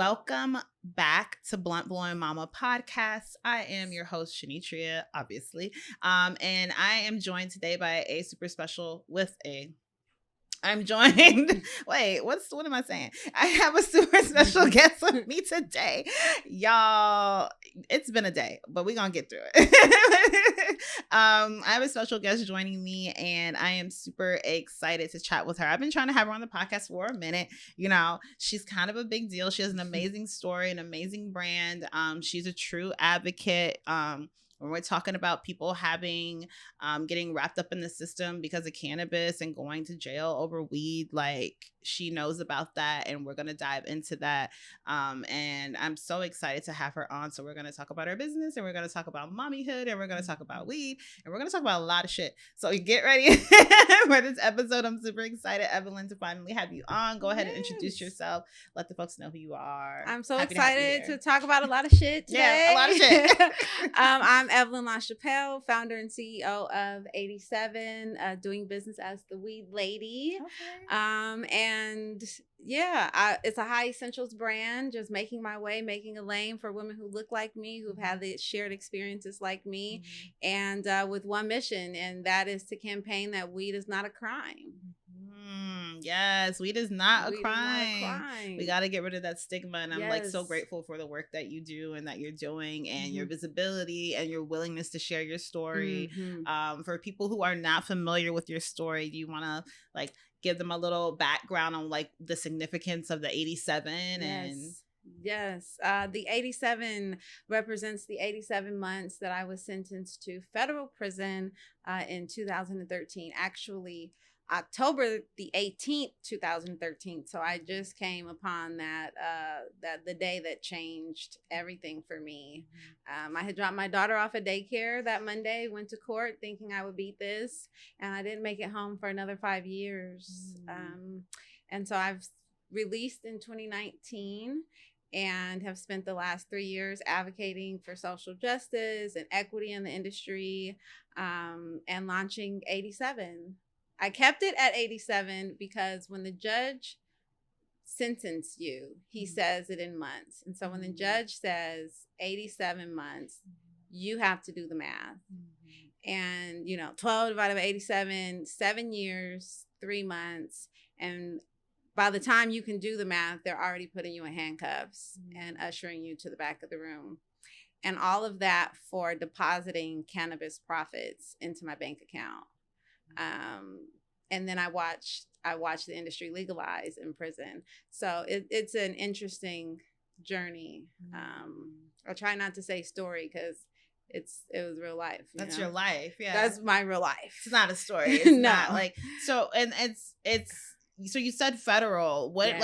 Welcome back to Blunt Blowing Mama podcast. I am your host, Shanitria, obviously. And I am joined today by a super special I'm joined. Wait, what am I saying? I have a super special guest with me today. Y'all, it's been a day, but we're going to get through it. I have a special guest joining me, and I am super excited to chat with her. I've been trying to have her on the podcast for a minute. You know, she's kind of a big deal. She has an amazing story, an amazing brand. She's a true advocate. When we're talking about people getting wrapped up in the system because of cannabis and going to jail over weed, like she knows about that, and we're going to dive into that. And I'm so excited to have her on. So we're going to talk about her business, and we're going to talk about mommyhood, and we're going to talk about weed, and we're going to talk about a lot of shit. So get ready for this episode. I'm super excited, Evelyn, to finally have you on. Go ahead and introduce yourself. Let the folks know who you are. I'm so excited to talk about a lot of shit today. Yeah, a lot of shit. I'm Evelyn LaChapelle, founder and CEO of 87, doing business as the Weed Lady. Okay. And yeah, it's a high essentials brand, just making my way, making a lane for women who look like me, who've had the shared experiences like me, and with one mission, and that is to campaign that weed is not a crime. Yes, weed is not a crime. We got to get rid of that stigma, and I'm like so grateful for the work that you do and that you're doing, and your visibility and your willingness to share your story. For people who are not familiar with your story, do you want to like give them a little background on like the significance of the 87? Yes. The 87 represents the 87 months that I was sentenced to federal prison in 2013. Actually, October the 18th, 2013. So I just came upon that the day that changed everything for me. I had dropped my daughter off at daycare that Monday, went to court thinking I would beat this, and I didn't make it home for another 5 years. And so I've released in 2019 and have spent the last 3 years advocating for social justice and equity in the industry, and launching 87. I kept it at 87 because when the judge sentenced you, he says it in months. And so when the judge says 87 months, you have to do the math. And, 12 divided by 87, 7 years, 3 months. And by the time you can do the math, they're already putting you in handcuffs and ushering you to the back of the room. And all of that for depositing cannabis profits into my bank account. And then I watched the industry legalize in prison. So it's an interesting journey. I try not to say story because it was real life. That's your life. Yeah. That's my real life. It's not a story. It's not like, so, and so you said federal. What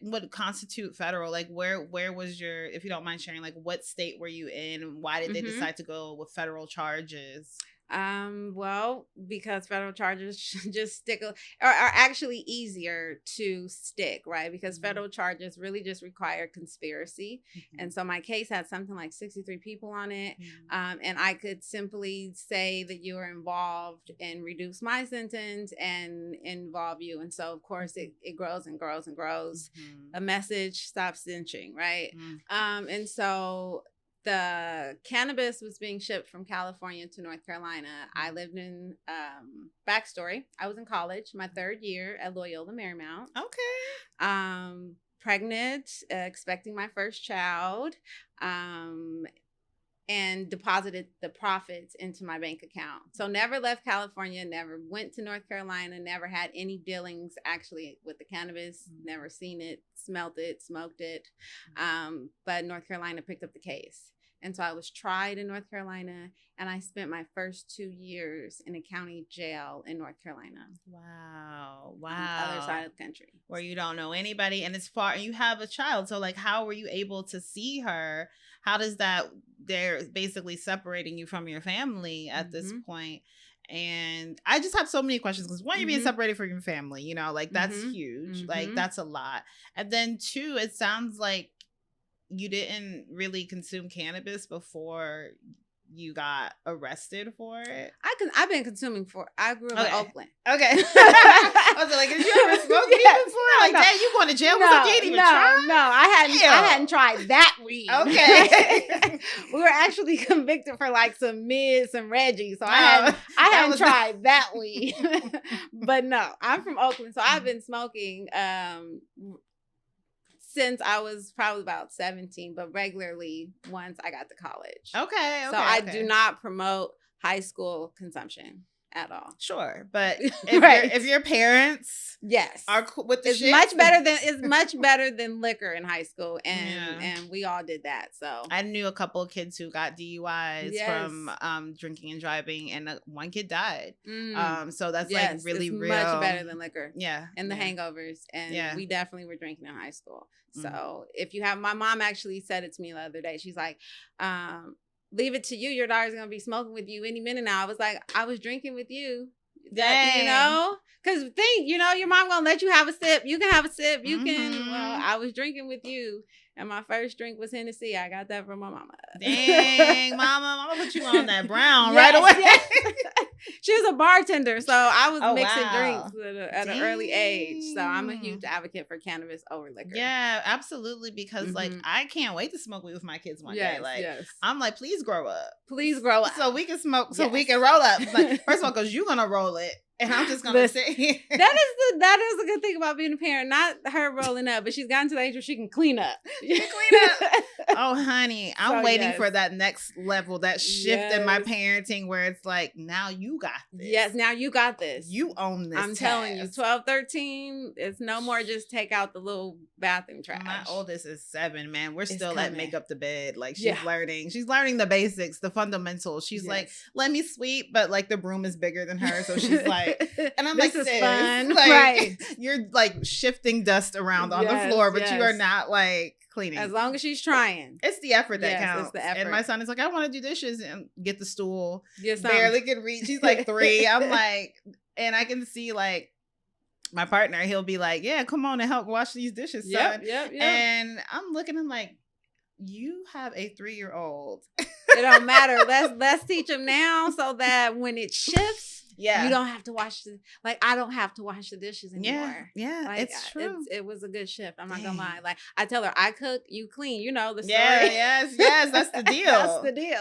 would constitute federal? Like where was your, if you don't mind sharing, like what state were you in, and why did they decide to go with federal charges? Well, because federal charges just stick are actually easier to stick, right? Because federal charges really just require conspiracy. And so my case had something like 63 people on it. And I could simply say that you were involved and reduce my sentence and involve you. And so of course it grows and grows and grows. A message stops cinching, right? And so the cannabis was being shipped from California to North Carolina. I lived in, backstory, I was in college, my 3rd year at Loyola Marymount. Okay. Pregnant, expecting my first child, and deposited the profits into my bank account. So never left California, never went to North Carolina, never had any dealings actually with the cannabis, never seen it, smelt it, smoked it. But North Carolina picked up the case. And so I was tried in North Carolina, and I spent my first 2 years in a county jail in North Carolina. Wow. On the other side of the country. Where you don't know anybody, and it's far, and you have a child. So like, how were you able to see her? How does that, they're basically separating you from your family at this point. And I just have so many questions because one, you're being separated from your family, like that's huge. Like that's a lot. And then 2, it sounds like you didn't really consume cannabis before you got arrested for it? I've been consuming I grew up in Oakland. Okay. I was like, did you ever smoke weed before? Like, dang, you going to jail? No, You didn't even try? No, I hadn't tried that weed. Okay. We were actually convicted for like some Reggie, so I hadn't tried that weed. But no, I'm from Oakland, so I've been smoking since I was probably about 17, but regularly once I got to college. Okay. So I do not promote high school consumption at all. Sure, but if your parents are cool with the shit, it's much better than liquor in high school, and we all did that. So I knew a couple of kids who got DUIs from drinking and driving, and one kid died. So that's like really real. Much better than liquor. Yeah, and the hangovers, and we definitely were drinking in high school. So if you have, my mom actually said it to me the other day. She's like, leave it to you. Your daughter's going to be smoking with you any minute now. I was like, I was drinking with you. Dang. You know? Because your mom going to let you have a sip. You can have a sip. You can. Well, I was drinking with you. And my first drink was Hennessy. I got that from my mama. Dang, mama put you on that brown right away. Yes. She was a bartender, so I was mixing drinks at an early age. So I'm a huge advocate for cannabis over liquor. Yeah, absolutely. Because like I can't wait to smoke weed with my kids one day. Like I'm like, please grow up. Please grow up. So we can smoke, so we can roll up. Like, first of all, because you're gonna roll it. And I'm just gonna sit here. That is the good thing about being a parent. Not her rolling up, but she's gotten to the age where she can clean up. Oh, honey, I'm waiting for that next level, that shift in my parenting where it's like, now you got this. Yes, now you got this. You own this. I'm telling you, 12, 13, it's no more just take out the little bathroom trash. My oldest is 7, man. We're still at make up the bed. Like she's learning. She's learning the basics, the fundamentals. She's like, let me sweep, but like the broom is bigger than her. So she's like, and I'm this like, is fun. Like, right. You're like shifting dust around on the floor, but you are not like cleaning. As long as she's trying. It's the effort that counts. It's the effort. And my son is like, I want to do dishes and get the stool. Barely can reach. He's like 3. I'm like, and I can see like my partner, he'll be like, yeah, come on and help wash these dishes, son. Yep. And I'm looking at him like, you have a 3-year-old. It don't matter. Let's teach him now so that when it shifts, you don't have to I don't have to wash the dishes anymore. Yeah, like, it's true. It was a good shift. I'm not gonna lie. Like I tell her, I cook, you clean. You know the story. Yes, that's the deal.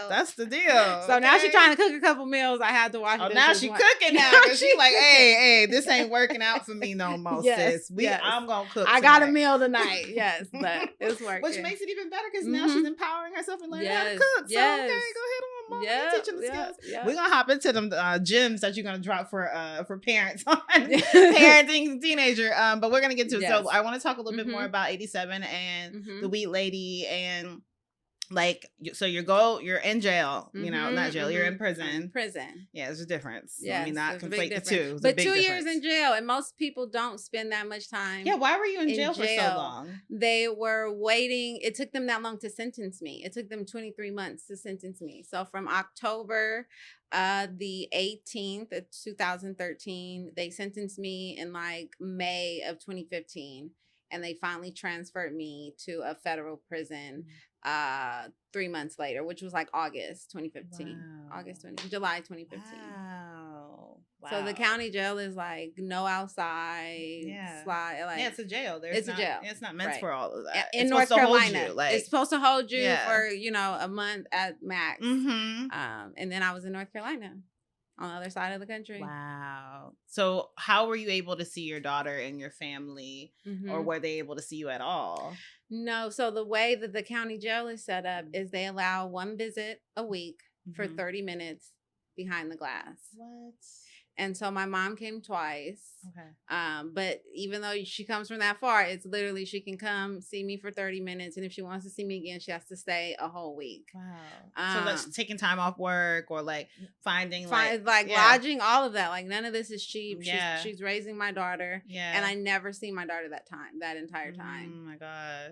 That's the deal. So now she's trying to cook a couple meals. I had to wash the dishes. Now she cooking now because she like, hey, this ain't working out for me no more, sis. I'm gonna cook. I got a meal tonight. Yes, but it's working. Which makes it even better because now she's empowering herself and learning how to cook. So okay, go ahead on, mom. Teaching the skills. We're gonna hop into them gyms that you're gonna drop for parents on parenting teenager, but we're gonna get to it. So I want to talk a little bit more about 87 and the Weed Lady, and like, so you're in jail, not jail, you're in prison. Yeah, there's a difference. Yeah, I mean, not conflate the two. But 2 years in jail, and most people don't spend that much time. Yeah, why were you in jail for so long? They were waiting. It took them that long to sentence me. It took them 23 months to sentence me. So from October the 18th of 2013, they sentenced me in like May of 2015, and they finally transferred me to a federal prison 3 months later, which was like August 2015. July 2015. Wow. So the county jail is like no outside. Slide, like, it's a jail. It's a jail. It's not meant for all of that. In North Carolina, it's supposed to hold you for a month at max. And then I was in North Carolina, on the other side of the country. Wow. So how were you able to see your daughter and your family, or were they able to see you at all? No. So the way that the county jail is set up is they allow one visit a week for 30 minutes behind the glass. What? And so my mom came twice. Okay. But even though she comes from that far, it's literally she can come see me for 30 minutes. And if she wants to see me again, she has to stay a whole week. Wow. So that's taking time off work, or like finding lodging, all of that. Like none of this is cheap. Yeah. She's raising my daughter. Yeah. And I never seen my daughter that entire time. Oh my gosh.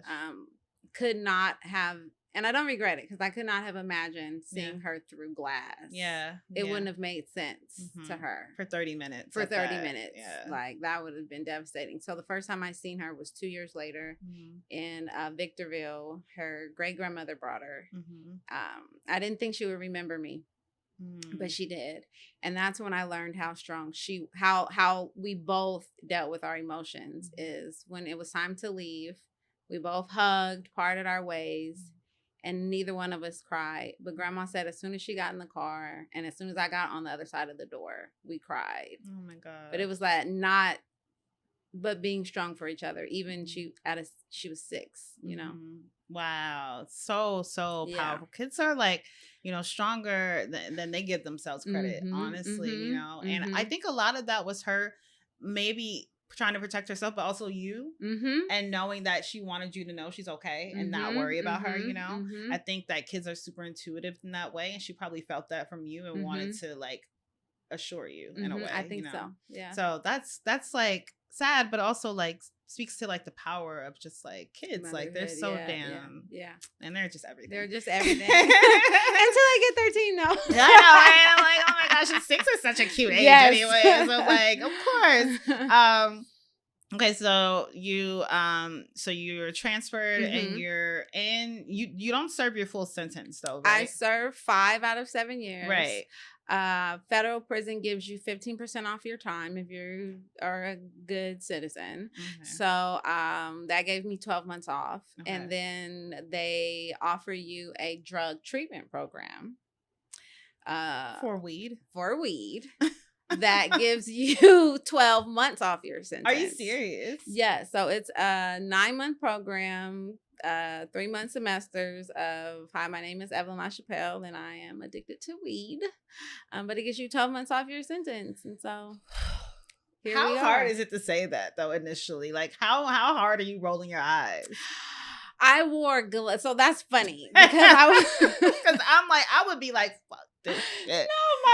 Could not have And I don't regret it because I could not have imagined seeing her through glass. Yeah. It wouldn't have made sense to her. For 30 minutes. For 30 minutes. Yeah. Like, that would have been devastating. So the first time I seen her was 2 years later in Victorville. Her great-grandmother brought her. I didn't think she would remember me. But she did. And that's when I learned how strong how we both dealt with our emotions. Is when it was time to leave, we both hugged, parted our ways, and neither one of us cried. But Grandma said as soon as she got in the car and as soon as I got on the other side of the door, we cried. Oh my God. But it was like but being strong for each other. Even she was 6, you know. Wow. So powerful. Kids are like, stronger than they give themselves credit, honestly, And I think a lot of that was her maybe trying to protect herself, but also you, and knowing that she wanted you to know she's okay and not worry about her, I think that kids are super intuitive in that way. And she probably felt that from you and wanted to like assure you in a way. I think so. Yeah. So that's like sad, but also like speaks to like the power of just like kids. Like they're so damn and they're just everything. Until I get 13 though. Yeah, I'm like, oh my gosh, 6 is such a cute age anyway. So like, of course. Okay, so you're transferred and you're in. You don't serve your full sentence though, right? I served 5 out of 7 years. Right. Federal prison gives you 15% off your time if you are a good citizen. So that gave me 12 months off. And then they offer you a drug treatment program. For weed. That gives you 12 months off your sentence. Are you serious? Yeah. So it's a 9-month program, 3-month semesters of, hi, my name is Evelyn LaChapelle and I am addicted to weed. But it gives you 12 months off your sentence. And so how hard is it to say that though initially? Like how hard are you rolling your eyes? I wore so that's funny because I'm like, I would be like, fuck this shit.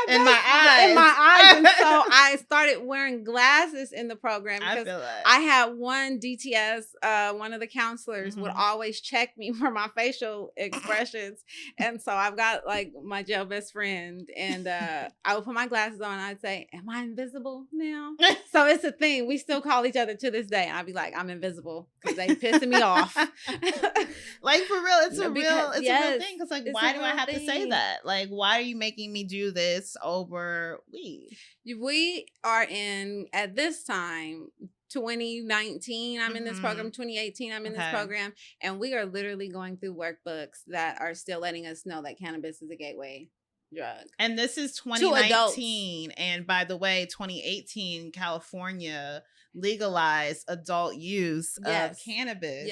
In my eyes. And so I started wearing glasses in the program because I had one DTS, one of the counselors would always check me for my facial expressions. And so I've got like my jail best friend and I would put my glasses on and I'd say, am I invisible now? So it's a thing. We still call each other to this day. And I'd be like, I'm invisible because they pissing me off. Like for real, it's a real thing. Because like, why do I have to say that? Like, why are you making me do this over weed? We are in, at this time, 2019, I'm in this program, 2018, I'm in this program, and we are literally going through workbooks that are still letting us know that cannabis is a gateway drug. And this is 2019, and by the way, 2018, California legalized adult use of cannabis.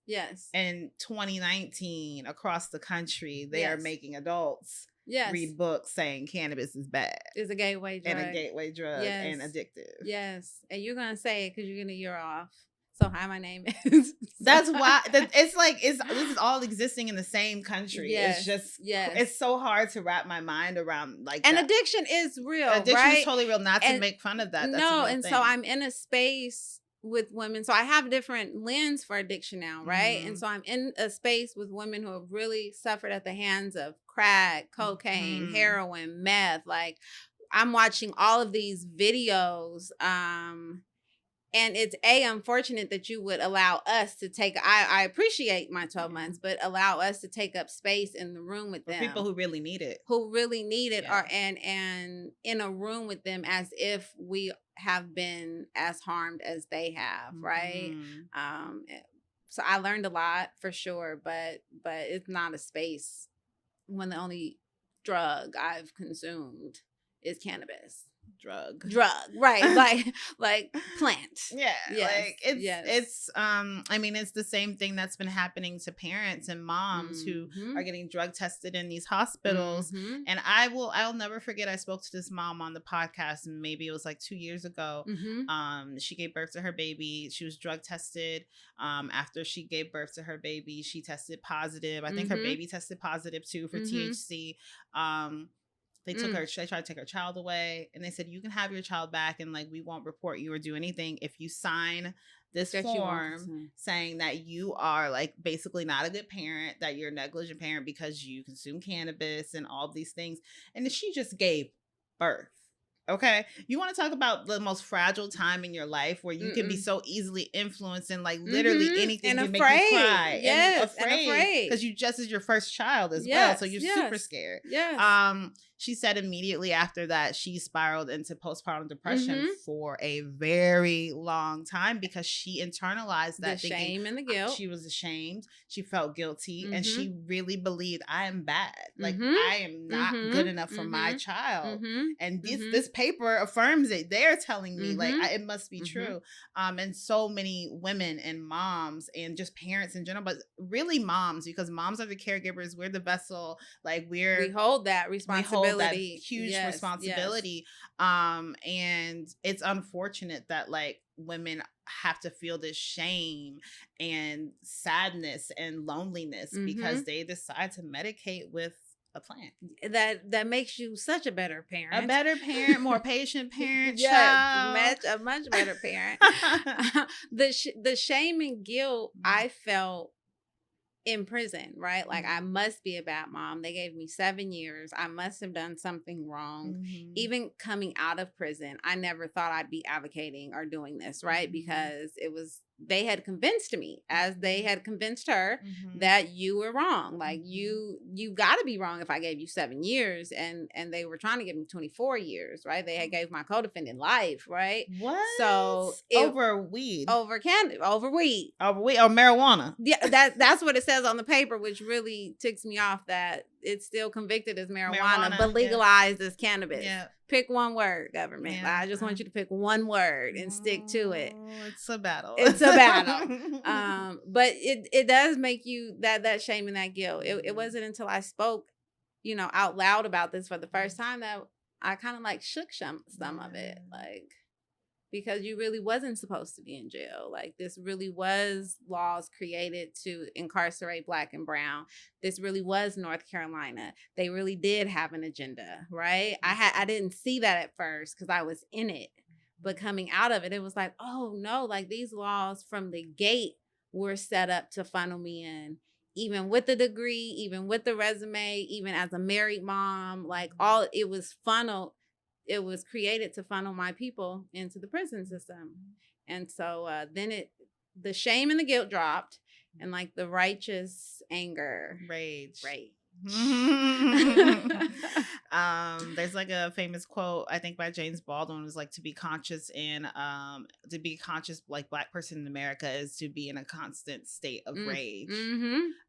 Yes. And 2019, across the country, they are making adults read books saying cannabis is bad. It's a gateway drug. And a gateway drug and addictive. Yes. And you're going to say it because you're going to year off. So hi, my name is. That's why it's like this is all existing in the same country. Yes. It's just it's so hard to wrap my mind around like and that. Addiction is real. Addiction is totally real. Not to make fun of that. That's no, and thing. So I'm in a space with women. So I have different lens for addiction now, right? And so I'm in a space with women who have really suffered at the hands of crack, cocaine, heroin, meth. Like I'm watching all of these videos. And it's unfortunate that you would allow us to take, I appreciate my 12 months, but allow us to take up space in the room with them. People who really need it. Are and in a room with them as if we have been as harmed as they have, right? So I learned a lot for sure, but it's not a space when the only drug I've consumed is cannabis. Drug, right? like plant. Yeah, like it's I mean, it's the same thing that's been happening to parents and moms who are getting drug tested in these hospitals. And I'll never forget, I spoke to this mom on the podcast, and maybe it was like 2 years ago. She gave birth to her baby. She was drug tested. After she gave birth to her baby, she tested positive. I think her baby tested positive too for THC. They tried to take her child away, and they said, you can have your child back, and like, we won't report you or do anything if you sign this that form saying that you are like basically not a good parent, that you're a negligent parent because you consume cannabis and all these things. And she just gave birth. Okay. You want to talk about the most fragile time in your life where you can be so easily influenced and like literally anything can make you cry. Yes, and afraid because you just is your first child as well. So you're super scared. She said immediately after that, she spiraled into postpartum depression for a very long time because she internalized that the shame and the guilt. She was ashamed. She felt guilty and she really believed I am bad. Like I am not good enough for my child. And this paper affirms it. They're telling me like it must be true. And so many women and moms and just parents in general, but really moms, because moms are the caregivers. We're the vessel. Like we hold that responsibility. That huge responsibility. And it's unfortunate that like women have to feel this shame and sadness and loneliness because they decide to medicate with a plant that makes you such a better parent, more patient parent. A much better parent. The shame and guilt I felt in prison, right? Like I must be a bad mom. They gave me 7 years. I must have done something wrong. Even coming out of prison, I never thought I'd be advocating or doing this, right? Because they had convinced me, as they had convinced her, that you were wrong. Like you got to be wrong if I gave you 7 years, and they were trying to give me 24 years, right? They had gave my co-defendant life, right? What? So over weed, over weed, or marijuana. Yeah, that's what it says on the paper, which really ticks me off that it's still convicted as marijuana but legalized as cannabis. Yeah. Pick one word, government. Yeah. I just want you to pick one word and stick to it. It's a battle. It's a battle. But it does make you that shame and that guilt. It wasn't until I spoke, out loud about this for the first time that I kind of like shook some of it. Like, because you really wasn't supposed to be in jail. Like this really was laws created to incarcerate Black and brown. This really was North Carolina. They really did have an agenda, right? I didn't see that at first because I was in it. But coming out of it, it was like, oh no, like these laws from the gate were set up to funnel me in. Even with the degree, even with the resume, even as a married mom, like it was funneled. It was created to funnel my people into the prison system. And so then the shame and the guilt dropped, and like the righteous anger. Rage. There's like a famous quote, I think by James Baldwin, was like, to be conscious like Black person in America is to be in a constant state of rage.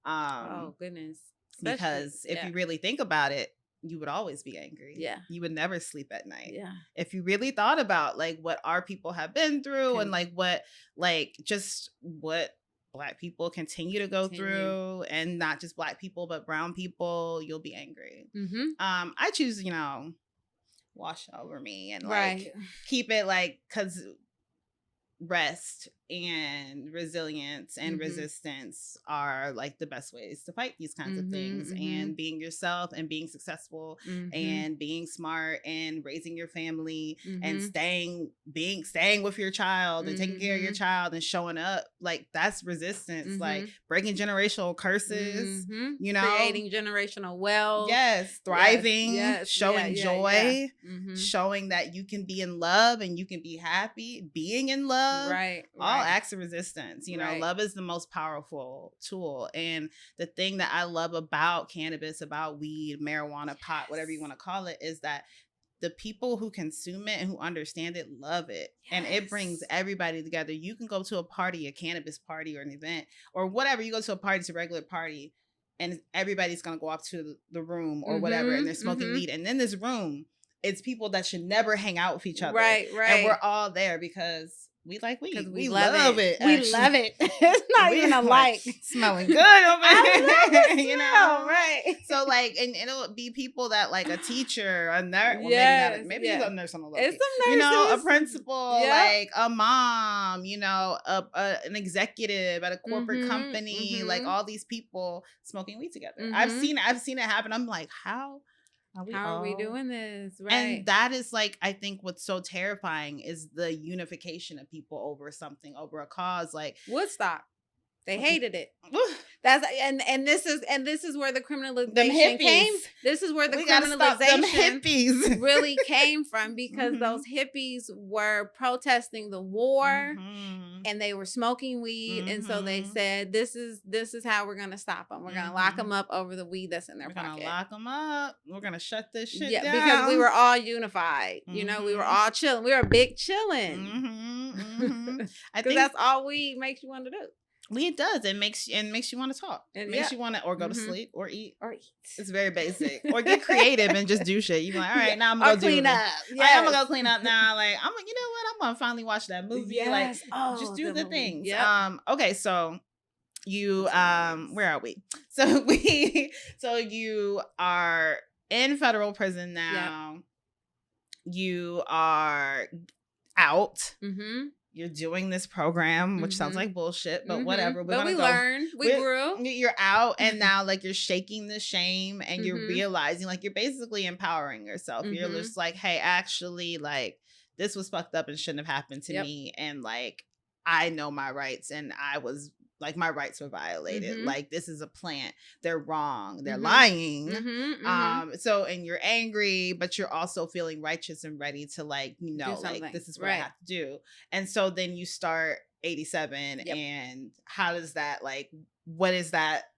Oh goodness. Because if you really think about it, you would always be angry. Yeah. You would never sleep at night. Yeah. If you really thought about like what our people have been through and like what Black people continue to go through, and not just Black people, but brown people, you'll be angry. I choose, wash over me and like keep it like, cause rest and resilience and resistance are like the best ways to fight these kinds of things. And being yourself and being successful and being smart and raising your family and staying with your child and taking care of your child and showing up, like that's resistance. Like breaking generational curses, creating generational wealth. Yes. Thriving, showing joy, showing that you can be in love and you can be happy, being in love. All acts of resistance. Love is the most powerful tool. And the thing that I love about cannabis, about weed, marijuana, pot, whatever you want to call it, is that the people who consume it and who understand it love it. And it brings everybody together. You can go to a party, a cannabis party or an event or whatever. You go to a party, it's a regular party, and everybody's going to go up to the room or whatever, and they're smoking weed. And in this room, it's people that should never hang out with each other. Right. And we're all there because we like weed. We love it. We love it. It's not even a like. Smelling good over here. Right. So like, and it'll be people that like a teacher, a nurse, maybe a nurse on the low. It's some nurses. A principal, like a mom, an executive at a corporate company, like all these people smoking weed together. I've seen it happen. I'm like, how How are we doing this? Right. And that is like, I think what's so terrifying is the unification of people over something, over a cause. Like Woodstock. They hated it. That's and this is where the criminalization came. This is where the criminalization really came from, because those hippies were protesting the war and they were smoking weed, and so they said, "This is how we're gonna stop them. We're gonna lock them up over the weed that's in their pocket. We're gonna lock them up. We're gonna shut this shit down." Because we were all unified. You know, we were all chilling. We were big chilling. I think that's all weed makes you want to do. It does. It makes you want to talk. It makes you want to, or go to sleep, or eat. It's very basic. Or get creative and just do shit. You be like, all right, now I'm gonna clean up. Yes. I'm gonna go clean up now. Like, you know what? I'm gonna finally watch that movie. Yes. Like, just do the things. Yep. Okay, so you where are we? So you are in federal prison now. Yep. You are out. You're doing this program, which sounds like bullshit, but whatever. But we learned. We grew. You're out, and now, like, you're shaking the shame, and you're realizing, like, you're basically empowering yourself. You're just like, hey, actually, like, this was fucked up and shouldn't have happened to me. And, like, I know my rights, and I was, like, my rights were violated. Like, this is a plant. They're wrong. They're lying. So, and you're angry, but you're also feeling righteous and ready to, like, you know, like, this is what I have to do. And so then you start 87. And how does that, like, what is that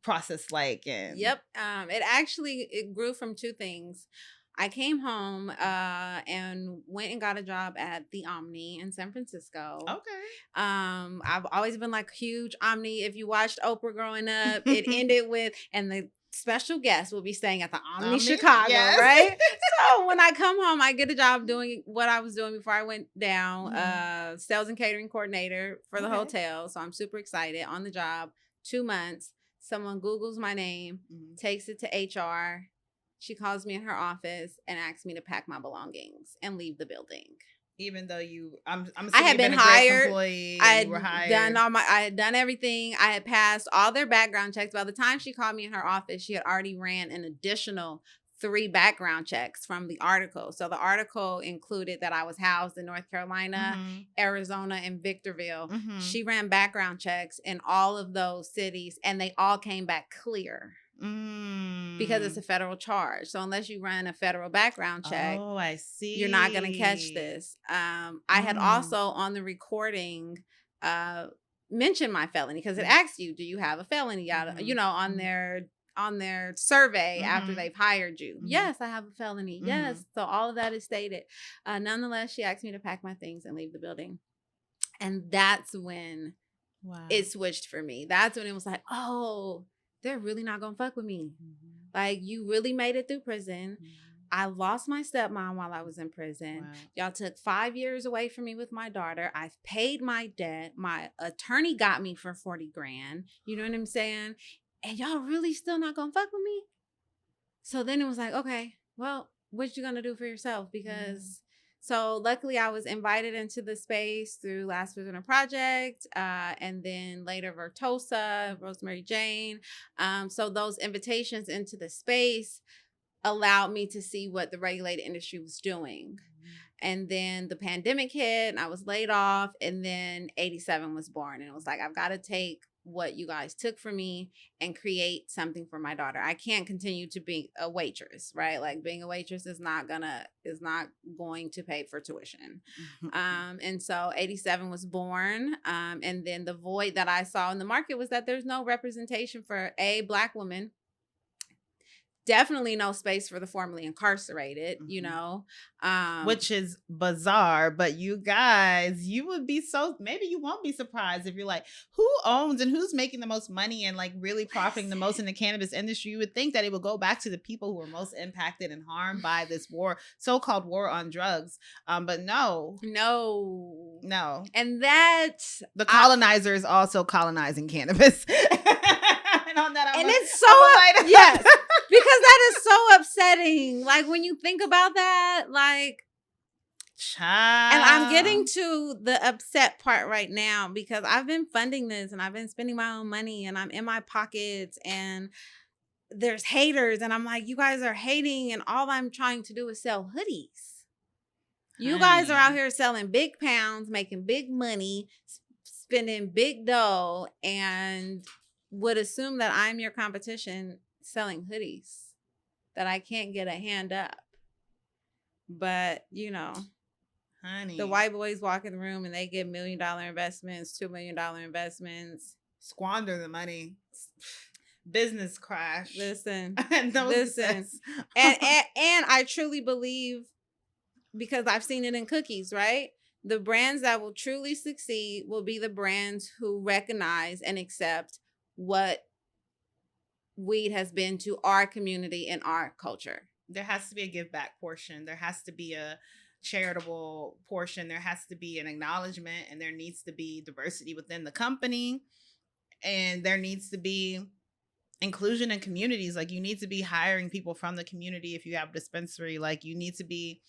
process like? And it grew from two things. I came home and went and got a job at the Omni in San Francisco. Okay. I've always been like huge Omni. If you watched Oprah growing up, it ended with, and the special guest will be staying at the Omni Chicago, right? So when I come home, I get a job doing what I was doing before I went down, sales and catering coordinator for the hotel. So I'm super excited on the job. 2 months. Someone Googles my name, takes it to HR. She calls me in her office and asks me to pack my belongings and leave the building. Even though I had been hired. I had done everything. I had passed all their background checks. By the time she called me in her office, she had already ran an additional 3 background checks from the article. So the article included that I was housed in North Carolina, Arizona, and Victorville. She ran background checks in all of those cities, and they all came back clear. Because it's a federal charge. So unless you run a federal background check, I see, you're not going to catch this. I had also on the recording mentioned my felony, because it asks you, do you have a felony? You know, on their survey after they've hired you. Yes, I have a felony. Yes. So all of that is stated. Nonetheless, she asked me to pack my things and leave the building. And that's when it switched for me. That's when it was like, oh, they're really not gonna fuck with me. Like, you really made it through prison. I lost my stepmom while I was in prison. Y'all took 5 years away from me with my daughter. I've paid my debt. My attorney got me for $40,000. You know what I'm saying? And y'all really still not gonna fuck with me? So then it was like, okay, well, what you gonna do for yourself? Because so luckily I was invited into the space through Last Prisoner Project, and then later Vertosa, Rosemary Jane. So those invitations into the space allowed me to see what the regulated industry was doing. And then the pandemic hit and I was laid off, and then 87 was born. And it was like, I've got to take what you guys took from me and create something for my daughter. I can't continue to be a waitress, right? Like, being a waitress is not going to pay for tuition. And so 87 was born. And then the void that I saw in the market was that there's no representation for a Black woman. Definitely no space for the formerly incarcerated, you know. Which is bizarre, but you guys, you would be maybe you won't be surprised if you're like, who owns and who's making the most money and, like, really profiting the most in the cannabis industry? You would think that it would go back to the people who are most impacted and harmed by this so-called war on drugs. But no. And that's the colonizer is also colonizing cannabis. It's so yes, because that is so upsetting. Like, when you think about that, like, and I'm getting to the upset part right now, because I've been funding this and I've been spending my own money and I'm in my pockets, and there's haters, and I'm like, you guys are hating, and all I'm trying to do is sell hoodies. You guys are out here selling big pounds, making big money, spending big dough, and would assume that I'm your competition selling hoodies, that I can't get a hand up. But, you know, honey, the white boys walk in the room and they get $1 million investments, $2 million investments. Squander the money. Business crash. Listen. Listen. And I truly believe, because I've seen it in cookies, right? The brands that will truly succeed will be the brands who recognize and accept what weed has been to our community and our culture. There has to be a give back portion. There has to be a charitable portion. There has to be an acknowledgement, and there needs to be diversity within the company, and there needs to be inclusion in communities. Like, you need to be hiring people from the community if you have a dispensary. Like, you need to be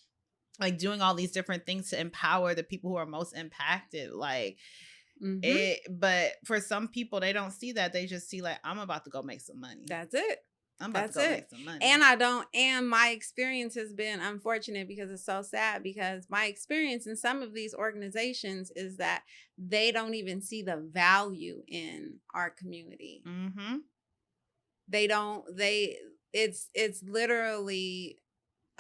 like doing all these different things to empower the people who are most impacted. Like, but for some people, they don't see that. They just see like, I'm about to go make some money. That's it. I'm about to go make some money. And my experience has been unfortunate, because it's so sad, because my experience in some of these organizations is that they don't even see the value in our community. Mm-hmm. It's literally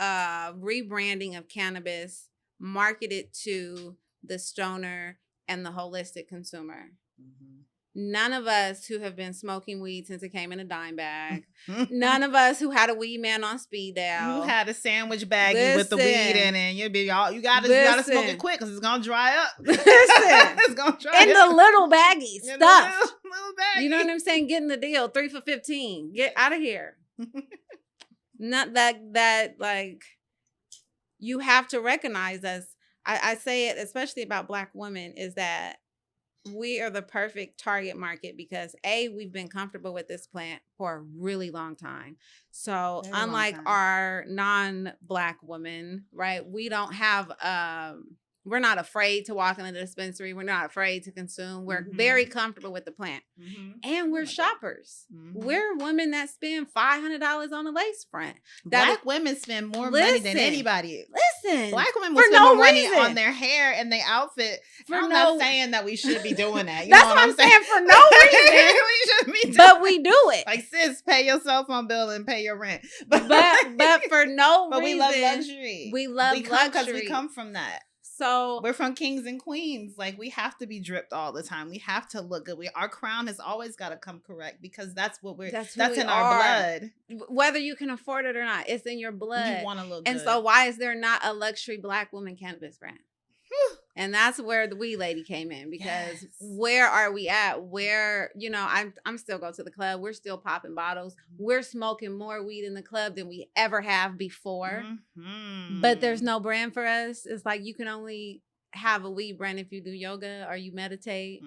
rebranding of cannabis marketed to the stoner and the holistic consumer. Mm-hmm. None of us who have been smoking weed since it came in a dime bag, none of us who had a weed man on speed dial, you had a sandwich baggie with the weed in it, and you gotta smoke it quick because it's gonna dry up. It's gonna dry in up. The little baggie stuff. Little baggie. You know what I'm saying? Getting the deal, 3 for $15. Get out of here. Not that like, you have to recognize us. I say it especially about Black women, is that we are the perfect target market because we've been comfortable with this plant for a really long time. So unlike our non-Black women, right, we don't have, we're not afraid to walk in the dispensary. We're not afraid to consume. We're very comfortable with the plant. And we're shoppers. We're women that spend $500 on a lace front. Black women spend more money than anybody. Listen. Black women will spend more money on their hair and their outfit. I'm not saying that we should be doing that. You That's know what I'm saying. For no reason. We shouldn't be doing but we do it. Like, sis, pay your cell phone bill and pay your rent. But for no reason. But we love luxury. We love luxury. Because we come from that. So we're from kings and queens. Like, we have to be dripped all the time. We have to look good. Our crown has always got to come correct, because that's in our blood. Whether you can afford it or not, it's in your blood. You want to look good. And so why is there not a luxury Black woman cannabis brand? And that's where the weed lady came in, because where are we at? Where, you know, I'm still going to the club. We're still popping bottles. We're smoking more weed in the club than we ever have before. But there's no brand for us. It's like, you can only have a weed brand if you do yoga or you meditate.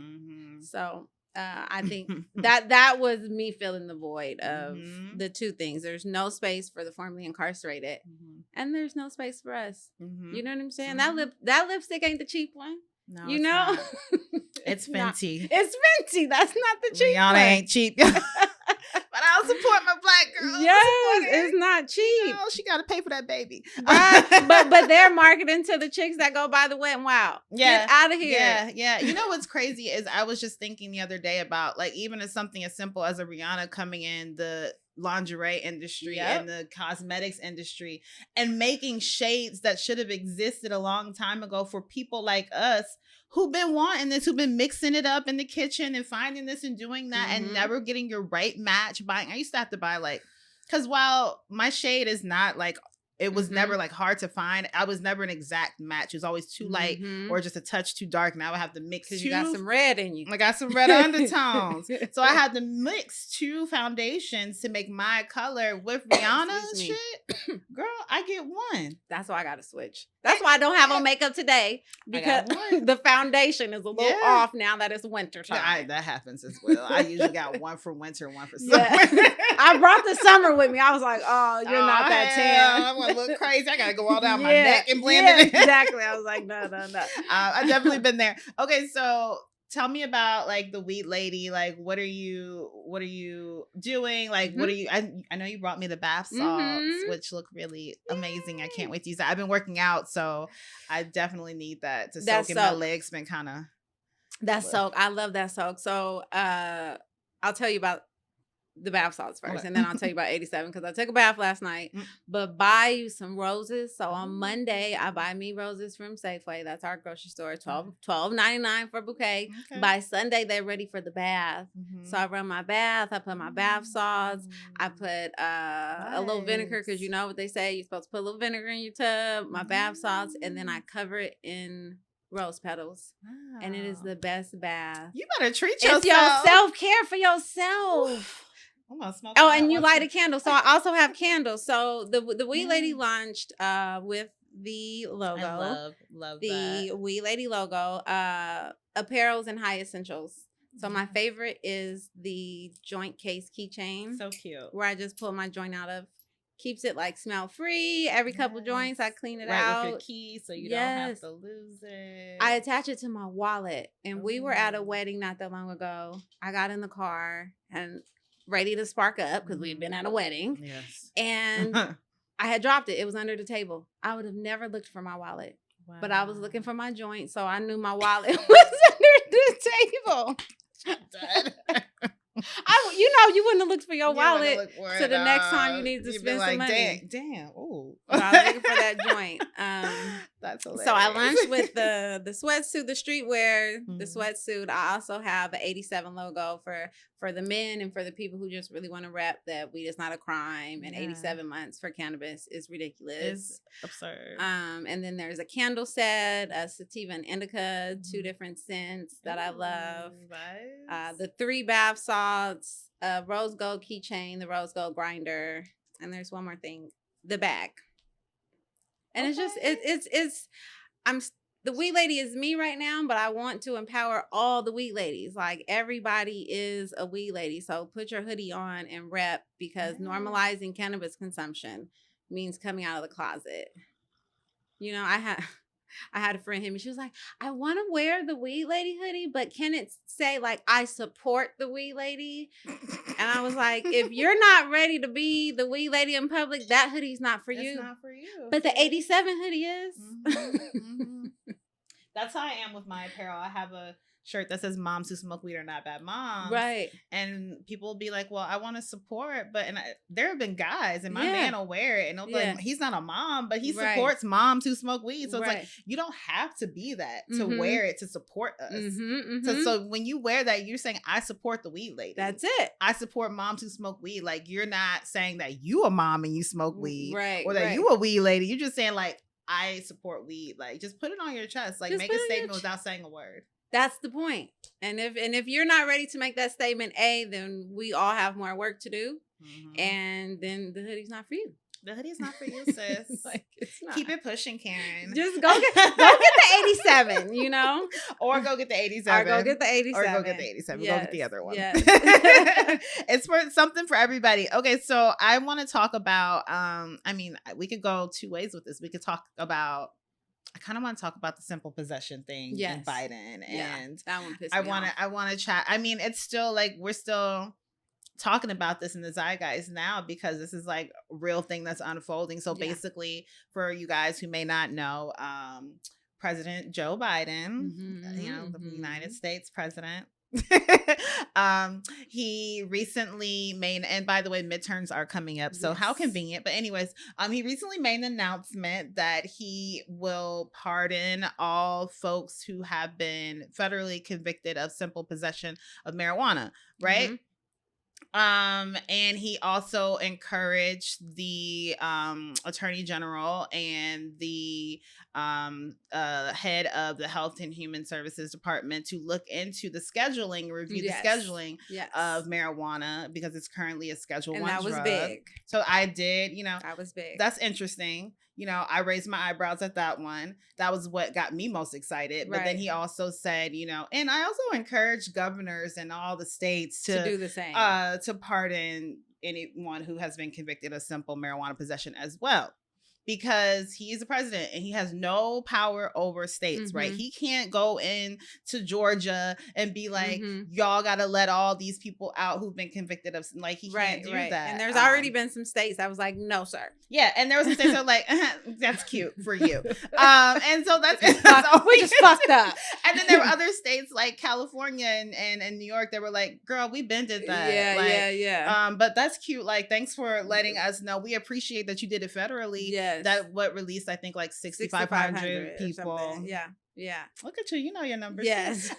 So I think that was me filling the void of the two things. There's no space for the formerly incarcerated, and there's no space for us. You know what I'm saying? That lipstick ain't the cheap one. No, you know, it's Fenty. It's Fenty. That's not the cheap Rihanna one. Ain't cheap. But I'll support my Black girl. Yes, it's not cheap. You know, she got to pay for that baby. Right? but they're marketing to the chicks that go by the Wet and Wild. Get out of here. Yeah. You know what's crazy is I was just thinking the other day about, like, even as something as simple as a Rihanna coming in the lingerie industry and the cosmetics industry and making shades that should have existed a long time ago for people like us who've been wanting this, who've been mixing it up in the kitchen and finding this and doing that and never getting your right match. I used to have to buy, like, because while my shade is not like, it was never like hard to find, I was never an exact match. It was always too light or just a touch too dark. Now I have to mix two. You got some red in you. I got some red undertones. So I had to mix two foundations to make my color with Rihanna's shit. Girl, I get one. That's why I got to switch. That's why I don't have on makeup today, because the foundation is a little off now that it's winter time. That happens as well. I usually got one for winter, one for summer. I brought the summer with me. I was like, oh, you're not that tan. I want to look crazy. I got to go all down my neck and blend it in. Exactly. I was like, no. I've definitely been there. Okay, so tell me about like the Weed Lady. Like, what are you doing? Like, what are you? I know you brought me the bath salts, which look really amazing. I can't wait to use that. I've been working out, so I definitely need that to soak in. My legs been kind of that soak. I love that soak. So, I'll tell you about the bath salts first, and then I'll tell you about 87 because I took a bath last night. But buy you some roses. So on Monday, I buy me roses from Safeway. That's our grocery store. $12.99 for a bouquet. Okay. By Sunday, they're ready for the bath. So I run my bath. I put my bath salts. I put a little vinegar because you know what they say. You're supposed to put a little vinegar in your tub. My bath salts, and then I cover it in rose petals. Wow. And it is the best bath. You better treat yourself. It's your self-care for yourself. Oh, and you light a candle. So I also have candles. So the Weed Lady launched with the logo. I love the that. Weed Lady logo, apparels and high essentials. So my favorite is the joint case keychain. So cute. Where I just pull my joint out of. Keeps it like smell free. Every couple joints I clean it out. With your key so you don't have to lose it. I attach it to my wallet. And we were at a wedding not that long ago. I got in the car and ready to spark up because we had been at a wedding. Yes. And I had dropped it. It was under the table. I would have never looked for my wallet. Wow. But I was looking for my joint, so I knew my wallet was under the table. You wouldn't have looked for your wallet to the next time you need to spend some money. Damn. Ooh. So I was looking for that joint. That's hilarious. So I launched with the sweatsuit, the streetwear, the sweatsuit. I also have an 87 logo for the men and for the people who just really want to rep that weed is not a crime. And 87 months for cannabis is ridiculous. It's absurd. And then there's a candle set, a sativa and indica, 2 different scents that I love. Nice. The 3 bath salts, rose gold keychain, the rose gold grinder, and there's one more thing, the bag. And it's just the Weed Lady is me right now, but I want to empower all the Weed Ladies. Like everybody is a Weed Lady. So put your hoodie on and rep because normalizing cannabis consumption means coming out of the closet. You know, I had a friend hit me. She was like, I want to wear the Weed Lady hoodie, but can it say like I support the Weed Lady? And I was like, if you're not ready to be the Weed Lady in public, that hoodie's not for you. It's not for you. But the 87 hoodie is. That's how I am with my apparel. I have a shirt that says "Moms who smoke weed are not bad moms." Right. And people will be like, "Well, I want to support," but there have been guys, and my man will wear it, and they'll be like, "He's not a mom, but he supports moms who smoke weed." So it's like you don't have to be that to wear it to support us. So when you wear that, you're saying, "I support the Weed Lady." That's it. I support moms who smoke weed. Like you're not saying that you a mom and you smoke weed, right? Or that you a weed lady. You're just saying like, I support weed. Like just put it on your chest. Like just make a statement without saying a word. That's the point. And if you're not ready to make that statement, then we all have more work to do. And then the hoodie's not for you. The hoodie's not for you, sis. Like, it's not. Keep it pushing, Karen. Just go get the 87, you know? Or go get the 87. Or go get the 87. Or go get the 87. Yes. Go get the other one. Yes. It's for something for everybody. Okay, so I want to talk about, we could go 2 ways with this. We could talk about, I kind of want to talk about the simple possession thing in Biden. And that one pissed me off. I want to chat. I mean, it's still like, we're still talking about this in the zeitgeist now because this is like a real thing that's unfolding. So basically, for you guys who may not know, President Joe Biden, the United States president, he recently made, and by the way, midterms are coming up, so how convenient. But anyways, he recently made an announcement that he will pardon all folks who have been federally convicted of simple possession of marijuana, right? And he also encouraged the Attorney General and the head of the Health and Human Services Department to look into the scheduling, review the scheduling of marijuana because it's currently a Schedule 1 drug. And that was big. So I did, that was big. That's interesting. I raised my eyebrows at that one. That was what got me most excited. But then he also said, and I also encourage governors in all the states to do the same, to pardon anyone who has been convicted of simple marijuana possession as well. because he is the president and he has no power over states, right? He can't go in to Georgia and be like, y'all got to let all these people out who've been convicted of, like, he can't do that. And there's already been some states that was like, no, sir. Yeah, and there was some states that were like, that's cute for you. And so that's we just fucked up. And then there were other states like California and New York that were like, girl, we been did that. Yeah. But that's cute. Like, thanks for letting us know. We appreciate that you did it federally. Yes. That what released, I think, like 6,500 people. Yeah. Look at you. You know your numbers. Yes.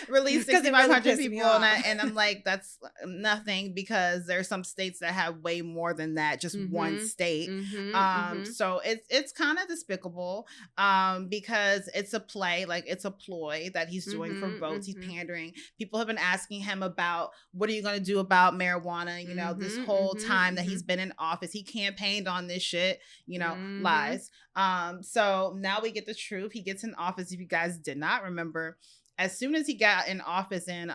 Released 6,500 really people. And I'm like, that's nothing, because there's some states that have way more than that, just one state. So it's kind of despicable because it's a play, like it's a ploy that he's doing for votes. He's pandering. People have been asking him about, what are you going to do about marijuana? You know, this whole time that he's been in office, he campaigned on this shit, you know, lies. So now we get the truth. He gets in office. If you guys did not remember, as soon as he got in office in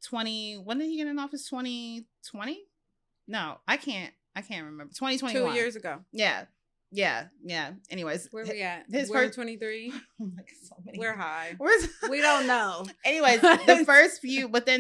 20, when did he get in office? 2020? No, I can't remember. 2021. 2 years ago. Yeah. Anyways, where we at? His We're first 23. So many. We're high. Where's we don't know. Anyways, within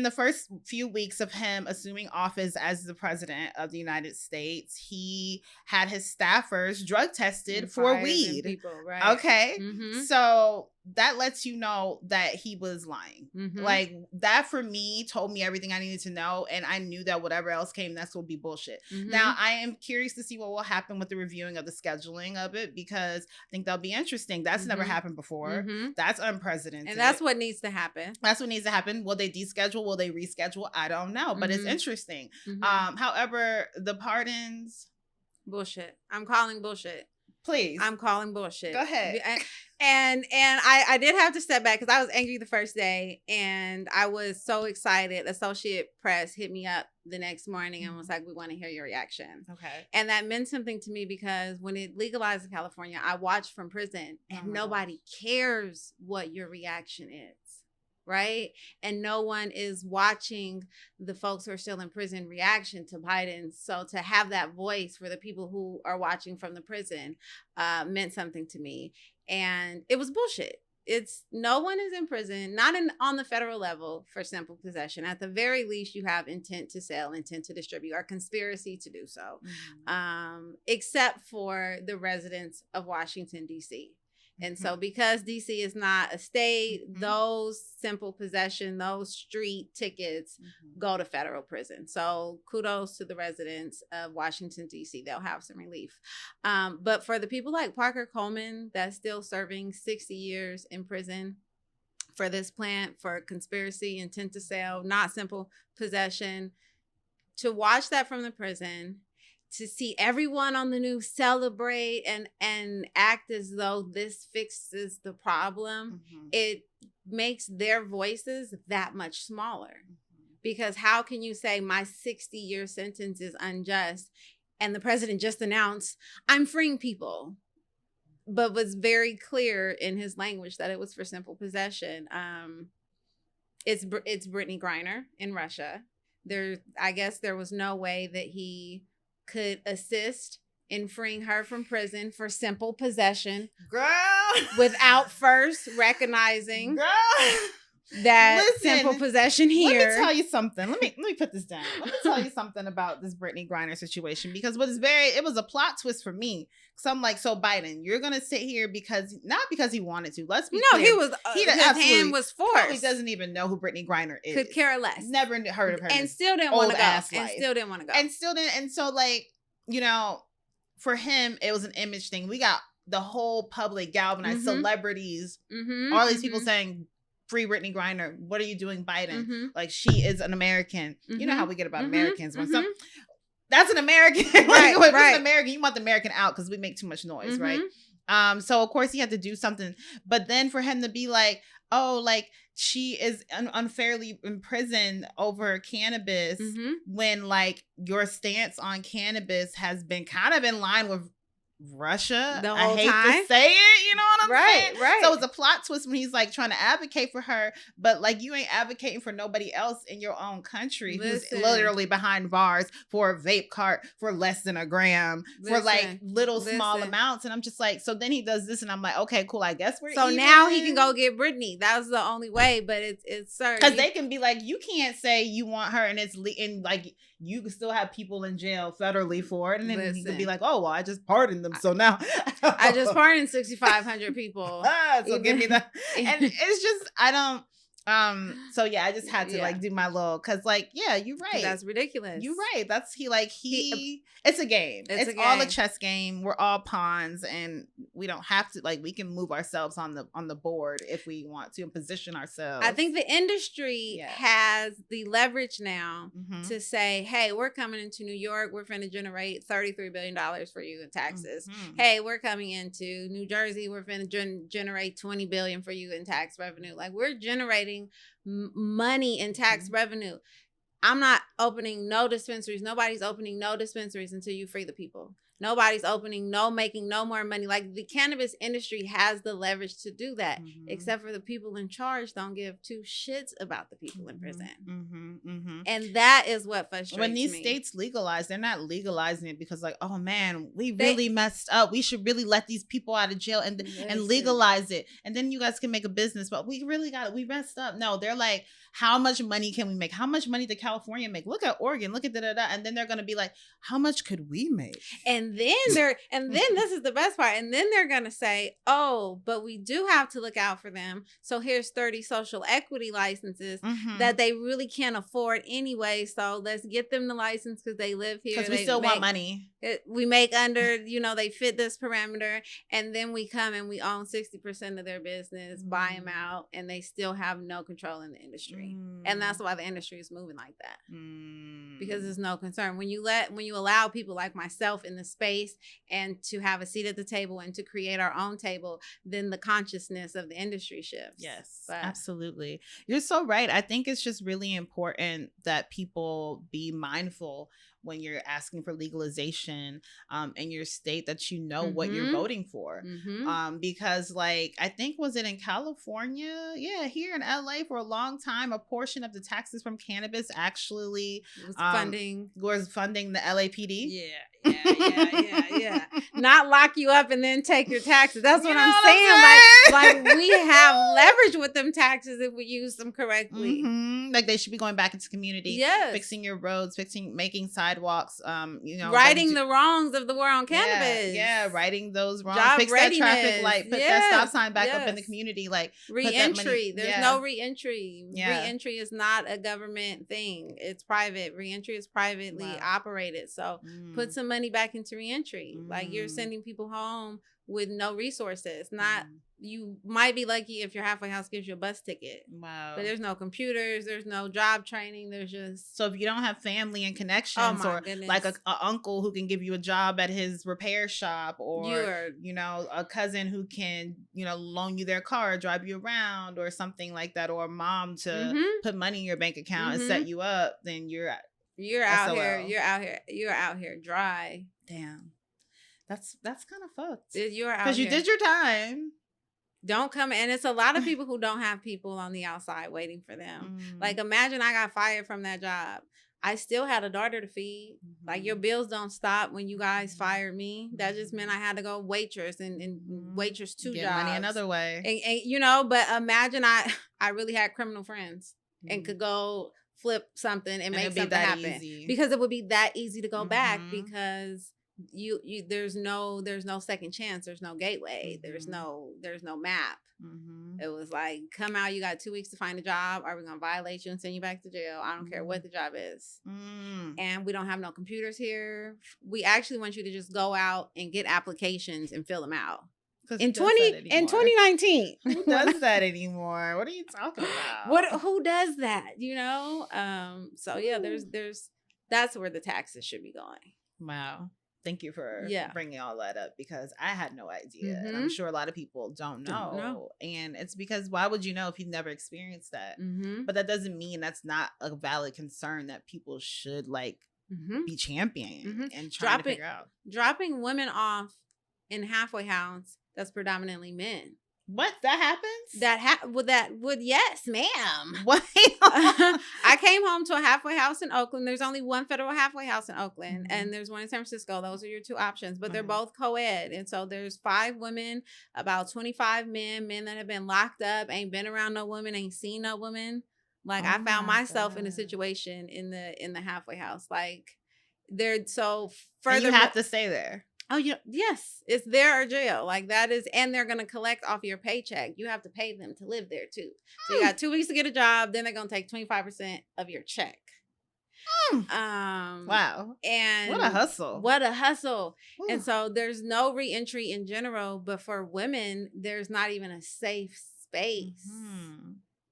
the first few weeks of him assuming office as the president of the United States, he had his staffers drug tested for weed. People, right? Okay, so that lets you know that he was lying. Like, that for me told me everything I needed to know, and I knew that whatever else came next would be bullshit. Now I am curious to see what will happen with the reviewing of the scheduling of it, because I think that'll be interesting. That's never happened before. That's unprecedented, and that's what needs to happen. Will they deschedule? Will they reschedule? I don't know, but it's interesting. However, the pardons, bullshit. I'm calling bullshit. Please. I'm calling bullshit. Go ahead. And I did have to step back because I was angry the first day, and I was so excited. Associate Press hit me up the next morning and was like, we want to hear your reaction. Okay. And that meant something to me, because when it legalized in California, I watched from prison, and nobody cares what your reaction is. Right? And no one is watching the folks who are still in prison reaction to Biden. So to have that voice for the people who are watching from the prison meant something to me. And it was bullshit. It's no one is in prison, not on the federal level, for simple possession. At the very least, you have intent to sell, intent to distribute, or conspiracy to do so, except for the residents of Washington, D.C. And so because DC is not a state, those simple possession, those street tickets go to federal prison. So kudos to the residents of Washington, DC. They'll have some relief. But for the people like Parker Coleman, that's still serving 60 years in prison for this plant, for conspiracy, intent to sell, not simple possession, to watch that from the prison, to see everyone on the news celebrate and act as though this fixes the problem, it makes their voices that much smaller. Because how can you say my 60-year sentence is unjust, and the president just announced, I'm freeing people, but was very clear in his language that it was for simple possession. It's Brittany Griner in Russia. I guess there was no way that he could assist in freeing her from prison for simple possession, girl, without first recognizing that simple possession here. Let me tell you something. Let me put this down. Let me tell you something about this Brittany Griner situation, because it was a plot twist for me. So I'm like, so Biden, you're gonna sit here not because he wanted to. Let's be clear. His hand was forced. He doesn't even know who Brittany Griner is. Could care less. Never heard of her. And still didn't want to go. And so, like, you know, for him, it was an image thing. We got the whole public galvanized, celebrities, all these people saying, free Brittany Griner. What are you doing, Biden? Like, she is an American. You know how we get about Americans. When that's an American. Right, if it's an American, you want the American out because we make too much noise, right? So of course he had to do something. But then for him to be like, oh, like, she is unfairly imprisoned over cannabis, when, like, your stance on cannabis has been kind of in line with Russia. The I whole hate time. to say it, you know what I'm saying? Right. So it's a plot twist when he's like trying to advocate for her, but like you ain't advocating for nobody else in your own country who's literally behind bars for a vape cart for less than a gram for like little small amounts. And I'm just like, so then he does this, and I'm like, okay, cool. I guess we're even. Now he can go get Brittany. That was the only way, but it's certain because they can be like, you can't say you want her, and and like you can still have people in jail federally for it, and then he could be like, oh well, I just pardoned them, so now I just pardoned 6,500 people. So give me that. And it's just I don't. So yeah, I just had to like do my little, cause like, yeah, you're right. That's ridiculous. You're right. That's it's a game. It's all a chess game. We're all pawns, and we don't have to, like, we can move ourselves on the board if we want to and position ourselves. I think the industry has the leverage now to say, hey, we're coming into New York. We're finna generate $33 billion for you in taxes. Hey, we're coming into New Jersey. We're finna generate $20 billion for you in tax revenue. Like, we're generating money in tax revenue. I'm not opening no dispensaries. Nobody's opening no dispensaries until you free the people. Nobody's making no more money. Like, the cannabis industry has the leverage to do that, except for the people in charge don't give two shits about the people in prison. And that is what frustrates me. When these states legalize, they're not legalizing it because like, oh man, we really messed up. We should really let these people out of jail and legalize it. And then you guys can make a business, but we really we messed up. No, they're like, how much money can we make? How much money did California make? Look at Oregon. Look at da-da-da. And then they're going to be like, how much could we make? And then this is the best part. And then they're going to say, oh, but we do have to look out for them. So here's 30 social equity licenses that they really can't afford anyway. So let's get them the license because they live here. Because we still want money. We make under, they fit this parameter. And then we come and we own 60% of their business, buy them out, and they still have no control in the industry. And that's why the industry is moving like that. Because there's no concern. When you allow people like myself in the space and to have a seat at the table and to create our own table, then the consciousness of the industry shifts. Yes, absolutely. You're so right. I think it's just really important that people be mindful when you're asking for legalization in your state, that you know what you're voting for. Because like, I think, was it in California? Yeah, here in LA for a long time, a portion of the taxes from cannabis actually was funding the LAPD. Yeah. Not lock you up and then take your taxes. That's what I'm saying. Like we have leverage with them taxes if we use them correctly. Like they should be going back into community, fixing your roads, making sidewalks, righting the wrongs of the war on cannabis. Righting those wrongs. Job Fix readiness. That traffic light, put that stop sign back up in the community. Like re-entry. There's no re-entry. Re-entry is not a government thing. It's private. Re-entry is privately operated. So put some money back into re-entry. Like, you're sending people home with no resources. Not you might be lucky if your halfway house gives you a bus ticket. Wow. But there's no computers, there's no job training, there's just... So if you don't have family and connections, or like a uncle who can give you a job at his repair shop, or a cousin who can loan you their car, drive you around or something like that, or a mom to put money in your bank account and set you up, then you're out here dry. Damn. That's kind of fucked. You're out because you did your time. Don't come. And it's a lot of people who don't have people on the outside waiting for them. Like, imagine I got fired from that job. I still had a daughter to feed. Like, your bills don't stop when you guys fired me. That just meant I had to go waitress and waitress 2 Get jobs. Money another way. And but imagine I really had criminal friends and could go flip something and make something happen. Easy. Because it would be that easy to go back, because you there's no second chance, there's no gateway, there's no map. It was like, come out, you got 2 weeks to find a job, are we gonna violate you and send you back to jail? I don't care what the job is. And we don't have no computers here. We actually want you to just go out and get applications and fill them out. In 2019. Who does that anymore? What are you talking about? Who does that? So yeah, there's that's where the taxes should be going. Wow. Thank you for bringing all that up, because I had no idea. And I'm sure a lot of people don't know. And it's because, why would you know if you've never experienced that? But that doesn't mean that's not a valid concern that people should be championing and trying to figure out. Dropping women off in halfway house that's predominantly men. What? That happens? Yes, ma'am. What? I came home to a halfway house in Oakland. There's only one federal halfway house in Oakland, and there's one in San Francisco. Those are your two options, but they're both co-ed. And so there's 5 women, about 25 men that have been locked up, ain't been around no woman, ain't seen no woman. Like, I found myself in a situation in the halfway house. Like, they're so further. And you have to stay there. Oh, yes, it's there or jail. Like, that is, and they're going to collect off your paycheck. You have to pay them to live there too. So you got 2 weeks to get a job. Then they're going to take 25% of your check. Wow. And what a hustle. Ooh. And so there's no reentry in general, but for women, there's not even a safe space.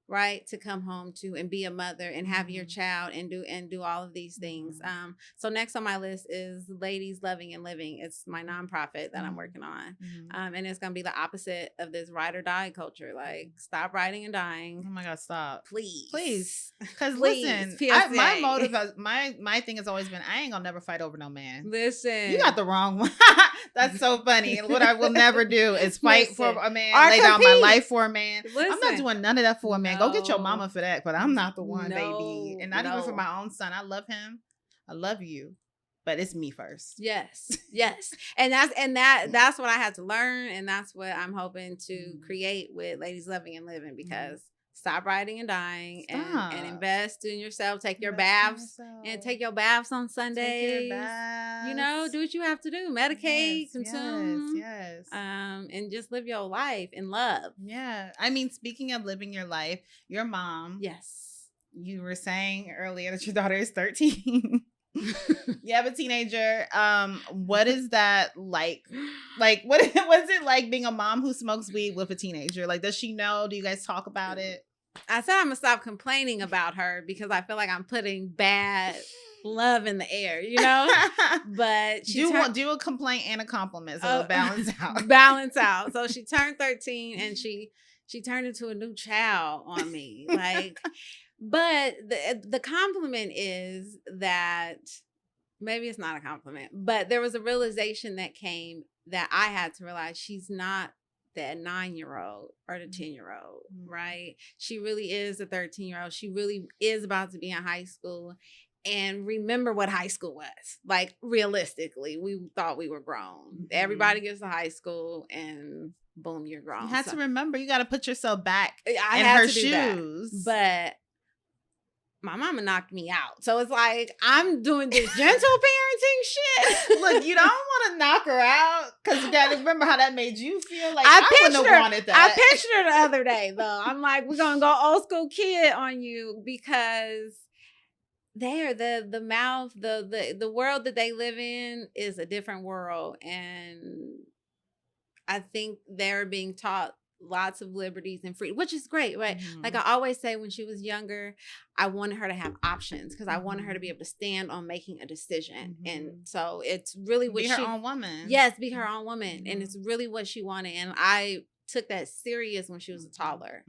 Right, to come home to and be a mother and have your child and do all of these things. So next on my list is Ladies Loving and Living. It's my nonprofit that I'm working on, and it's gonna be the opposite of this ride or die culture. Like, stop riding and dying. Oh my God, stop, please. Because listen, my motive, my thing has always been, I ain't gonna never fight over no man. Listen, you got the wrong one. That's so funny. What I will never do is fight for a man, lay down my life for a man. I'm not doing none of that for a man. Go get your mama for that, but I'm not the one, baby. And not even for my own son. I love him. I love you. But it's me first. Yes. And that's what I had to learn. And that's what I'm hoping to create with Ladies Loving and Living, because stop riding and dying and invest in yourself. Take your baths and take your baths on Sundays. You know, do what you have to do. Medicate, consume. Yes. And just live your life in love. Yeah. I mean, speaking of living your life, your mom. Yes. You were saying earlier that your daughter is 13. You have a teenager. What is that like? Like, what's it like being a mom who smokes weed with a teenager? Like, does she know? Do you guys talk about it? I said I'm gonna stop complaining about her because I feel like I'm putting bad love in the air, you know. But do a complaint and a compliment, so it'll balance out. So she turned 13 and she turned into a new child on me, like. But the compliment is that, maybe it's not a compliment, but there was a realization that came that I had to realize she's not that 9-year-old or the 10-year-old, right? She really is a 13-year-old. She really is about to be in high school. And remember what high school was. Like, realistically, we thought we were grown. Everybody gets to high school and boom, you're grown. You have to remember, you got to put yourself back in her shoes. But my mama knocked me out. So it's like, I'm doing this gentle parenting shit. Look, you don't want to knock her out because you got to remember how that made you feel. Like, I wouldn't have wanted that. I pictured her the other day, though. I'm like, we're going to go old school kid on you, because the world that they live in is a different world. And I think they're being taught lots of liberties and freedom, which is great, right? Like I always say, when she was younger, I wanted her to have options because I wanted her to be able to stand on making a decision. And so it's really what be her own woman. Yes, be her own woman. And it's really what she wanted. And I took that serious when she was taller.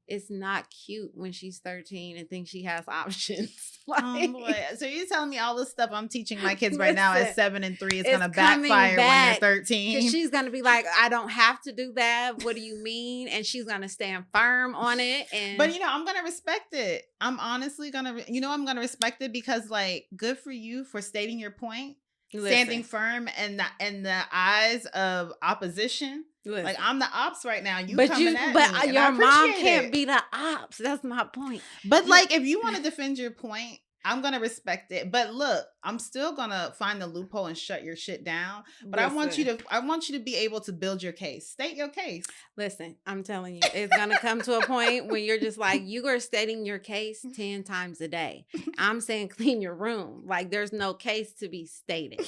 It's not cute when she's 13 and thinks she has options. Like, oh boy. So you're telling me all this stuff I'm teaching my kids right now at 7 and 3 is going to backfire when they're 13. She's going to be like, I don't have to do that. What do you mean? And she's going to stand firm on it. But I'm going to respect it. I'm honestly going to, I'm going to respect it because, like, good for you for stating your point. Standing firm in the eyes of opposition. Listen. Like, I'm the ops right now. But your mom can't be the ops. That's my point. But like, if you want to defend your point, I'm gonna respect it. But look, I'm still gonna find the loophole and shut your shit down. But listen, I want you to be able to build your case. State your case. Listen, I'm telling you, it's gonna come to a point when you're just like, you are stating your case 10 times a day. I'm saying clean your room. Like, there's no case to be stated.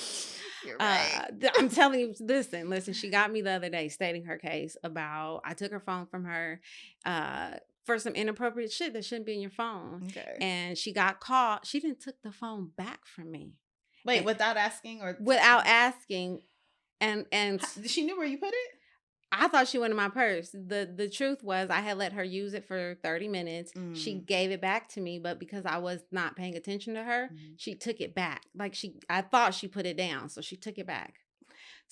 You're right. I'm telling you, listen, she got me the other day stating her case about, I took her phone from her for some inappropriate shit that shouldn't be in your phone. Okay. And she got caught. She didn't took the phone back from me. Wait, without asking or? Without asking. And she knew where you put it? I thought she went in my purse. The truth was, I had let her use it for 30 minutes. She gave it back to me, but because I was not paying attention to her, she took it back. Like, I thought she put it down, so she took it back.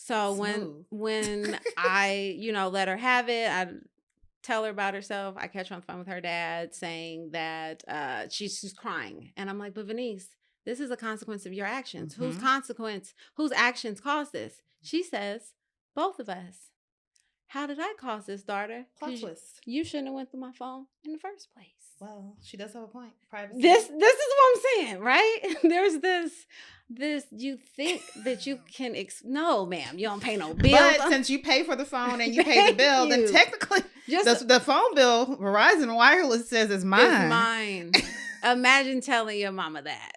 So Smooth. when I, let her have it, I tell her about herself. I catch her on the phone with her dad saying that she's crying. And I'm like, but Venice, this is a consequence of your actions. Mhm. Whose actions caused this? She says, both of us. How did I cause this, daughter? Plot Because twist. you shouldn't have went through my phone in the first place. Well, she does have a point. Privacy. This is what I'm saying, right? There's this you think that you can no, ma'am, you don't pay no bills. But since you pay for the phone and you pay the bill, then technically the phone bill, Verizon Wireless says is mine. It's mine. Imagine telling your mama that,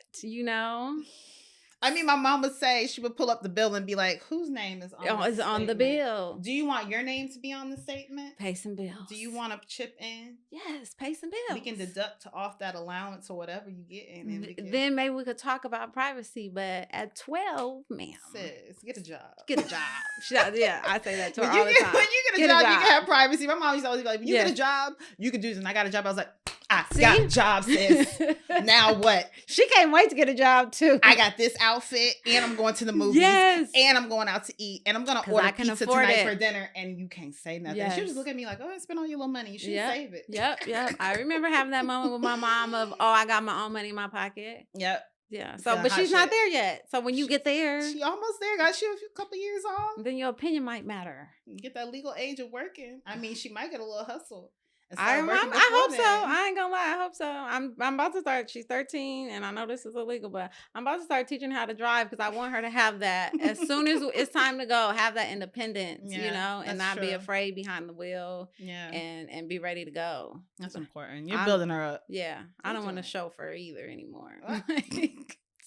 I mean, my mom would say, she would pull up the bill and be like, whose name is on is on the bill? Do you want your name to be on the statement? Pay some bills. Do you want to chip in? Yes, pay some bills. We can deduct off that allowance or whatever you get in. And then maybe we could talk about privacy, but at 12, ma'am. Sis, get a job. Get a job. Yeah, I say that to her all the time. When you get a job, you can have privacy. My mom used to always be like, when you get a job, you can do this. And I got a job. I was like, I got a job, sis. Now what? She can't wait to get a job too. I got this outfit, and I'm going to the movies, and I'm going out to eat, and I'm going to order pizza tonight for dinner, and you can't say nothing. Yes. She was just look at me like, oh, I spent all your little money. You should save it. Yep. I remember having that moment with my mom of, oh, I got my own money in my pocket. Yep. Yeah. So, but she's not there yet. So when you get there, she almost there. Got you a couple years off. Then your opinion might matter. Get that legal age of working. I mean, she might get a little hustle. I hope so. I ain't gonna lie. I hope so. I'm about to start. She's 13, and I know this is illegal, but I'm about to start teaching her how to drive because I want her to have that as soon as it's time to go. Have that independence, and not be afraid behind the wheel. Yeah, and be ready to go. That's important. You're building her up. Yeah, I don't want to chauffeur either anymore.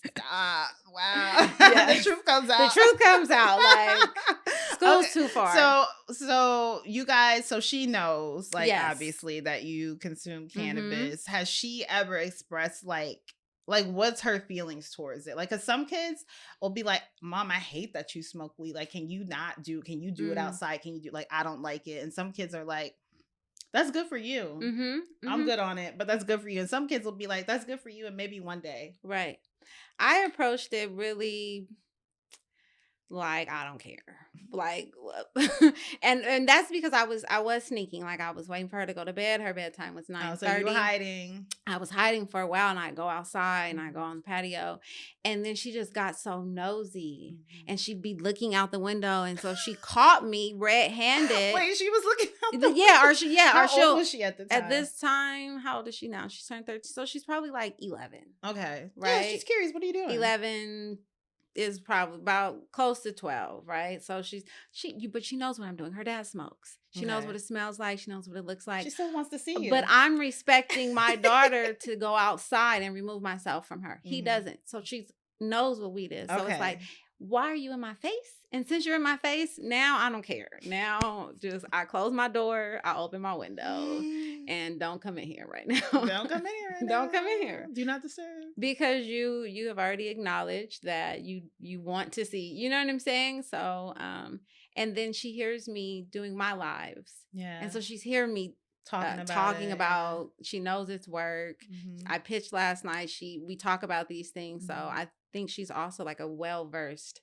Stop. Wow. Yeah. The truth comes out. The truth comes out. Like, school's too far. So you guys, so she knows, like, obviously, that you consume cannabis. Mm-hmm. Has she ever expressed, like what's her feelings towards it? Like, cause some kids will be like, Mom, I hate that you smoke weed. Like, can you do it outside? Can you do, like, I don't like it. And some kids are like, that's good for you. Mm-hmm. Mm-hmm. I'm good on it, but that's good for you. And some kids will be like, that's good for you. And maybe one day. Right. I approached it really like, I don't care. Like, and that's because I was sneaking. Like, I was waiting for her to go to bed. Her bedtime was 9:30. So you were hiding. I was hiding for a while, and I'd go outside and I'd go on the patio. And then she just got so nosy, and she'd be looking out the window. And so she caught me red-handed. Wait, she was looking out the window? How old was she at the time? At this time, how old is she now? She's turned 13. So she's probably like 11. Okay. Right? Yeah, she's curious. What are you doing? 11 is probably about close to 12, right? So but she knows what I'm doing. Her dad smokes. She knows what it smells like. She knows what it looks like. She still wants to see you. But I'm respecting my daughter to go outside and remove myself from her. He doesn't. So she knows what weed is. So it's like, why are you in my face? And since you're in my face, now I don't care. Now I close my door, I open my window, and don't come in here right now. Don't come in here right now. Don't come in here. Do not disturb. Because you have already acknowledged that you want to see, you know what I'm saying? So, and then she hears me doing my lives. Yeah. And so she's hearing me talking about, she knows it's work. Mm-hmm. I pitched last night. We talk about these things. Mm-hmm. So I think she's also like a well-versed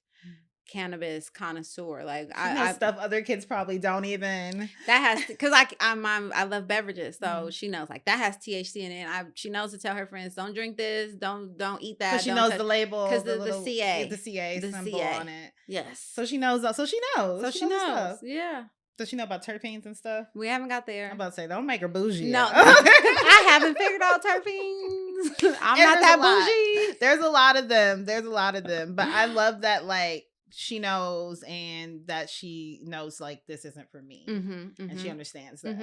cannabis connoisseur. Like, I stuff other kids probably don't even. That has to, because I love beverages, so she knows, like, that has THC in it. She knows to tell her friends, don't drink this, don't eat that. Because she knows the label, because the CA, the symbol on it. Yes. So she knows. So she knows. Stuff. Yeah. Does she know about terpenes and stuff? We haven't got there. I'm about to say, don't make her bougie. No, I haven't figured out terpenes. I'm not that bougie. There's a lot of them. But I love that, like, she knows, and that she knows, like, this isn't for me. And she understands that.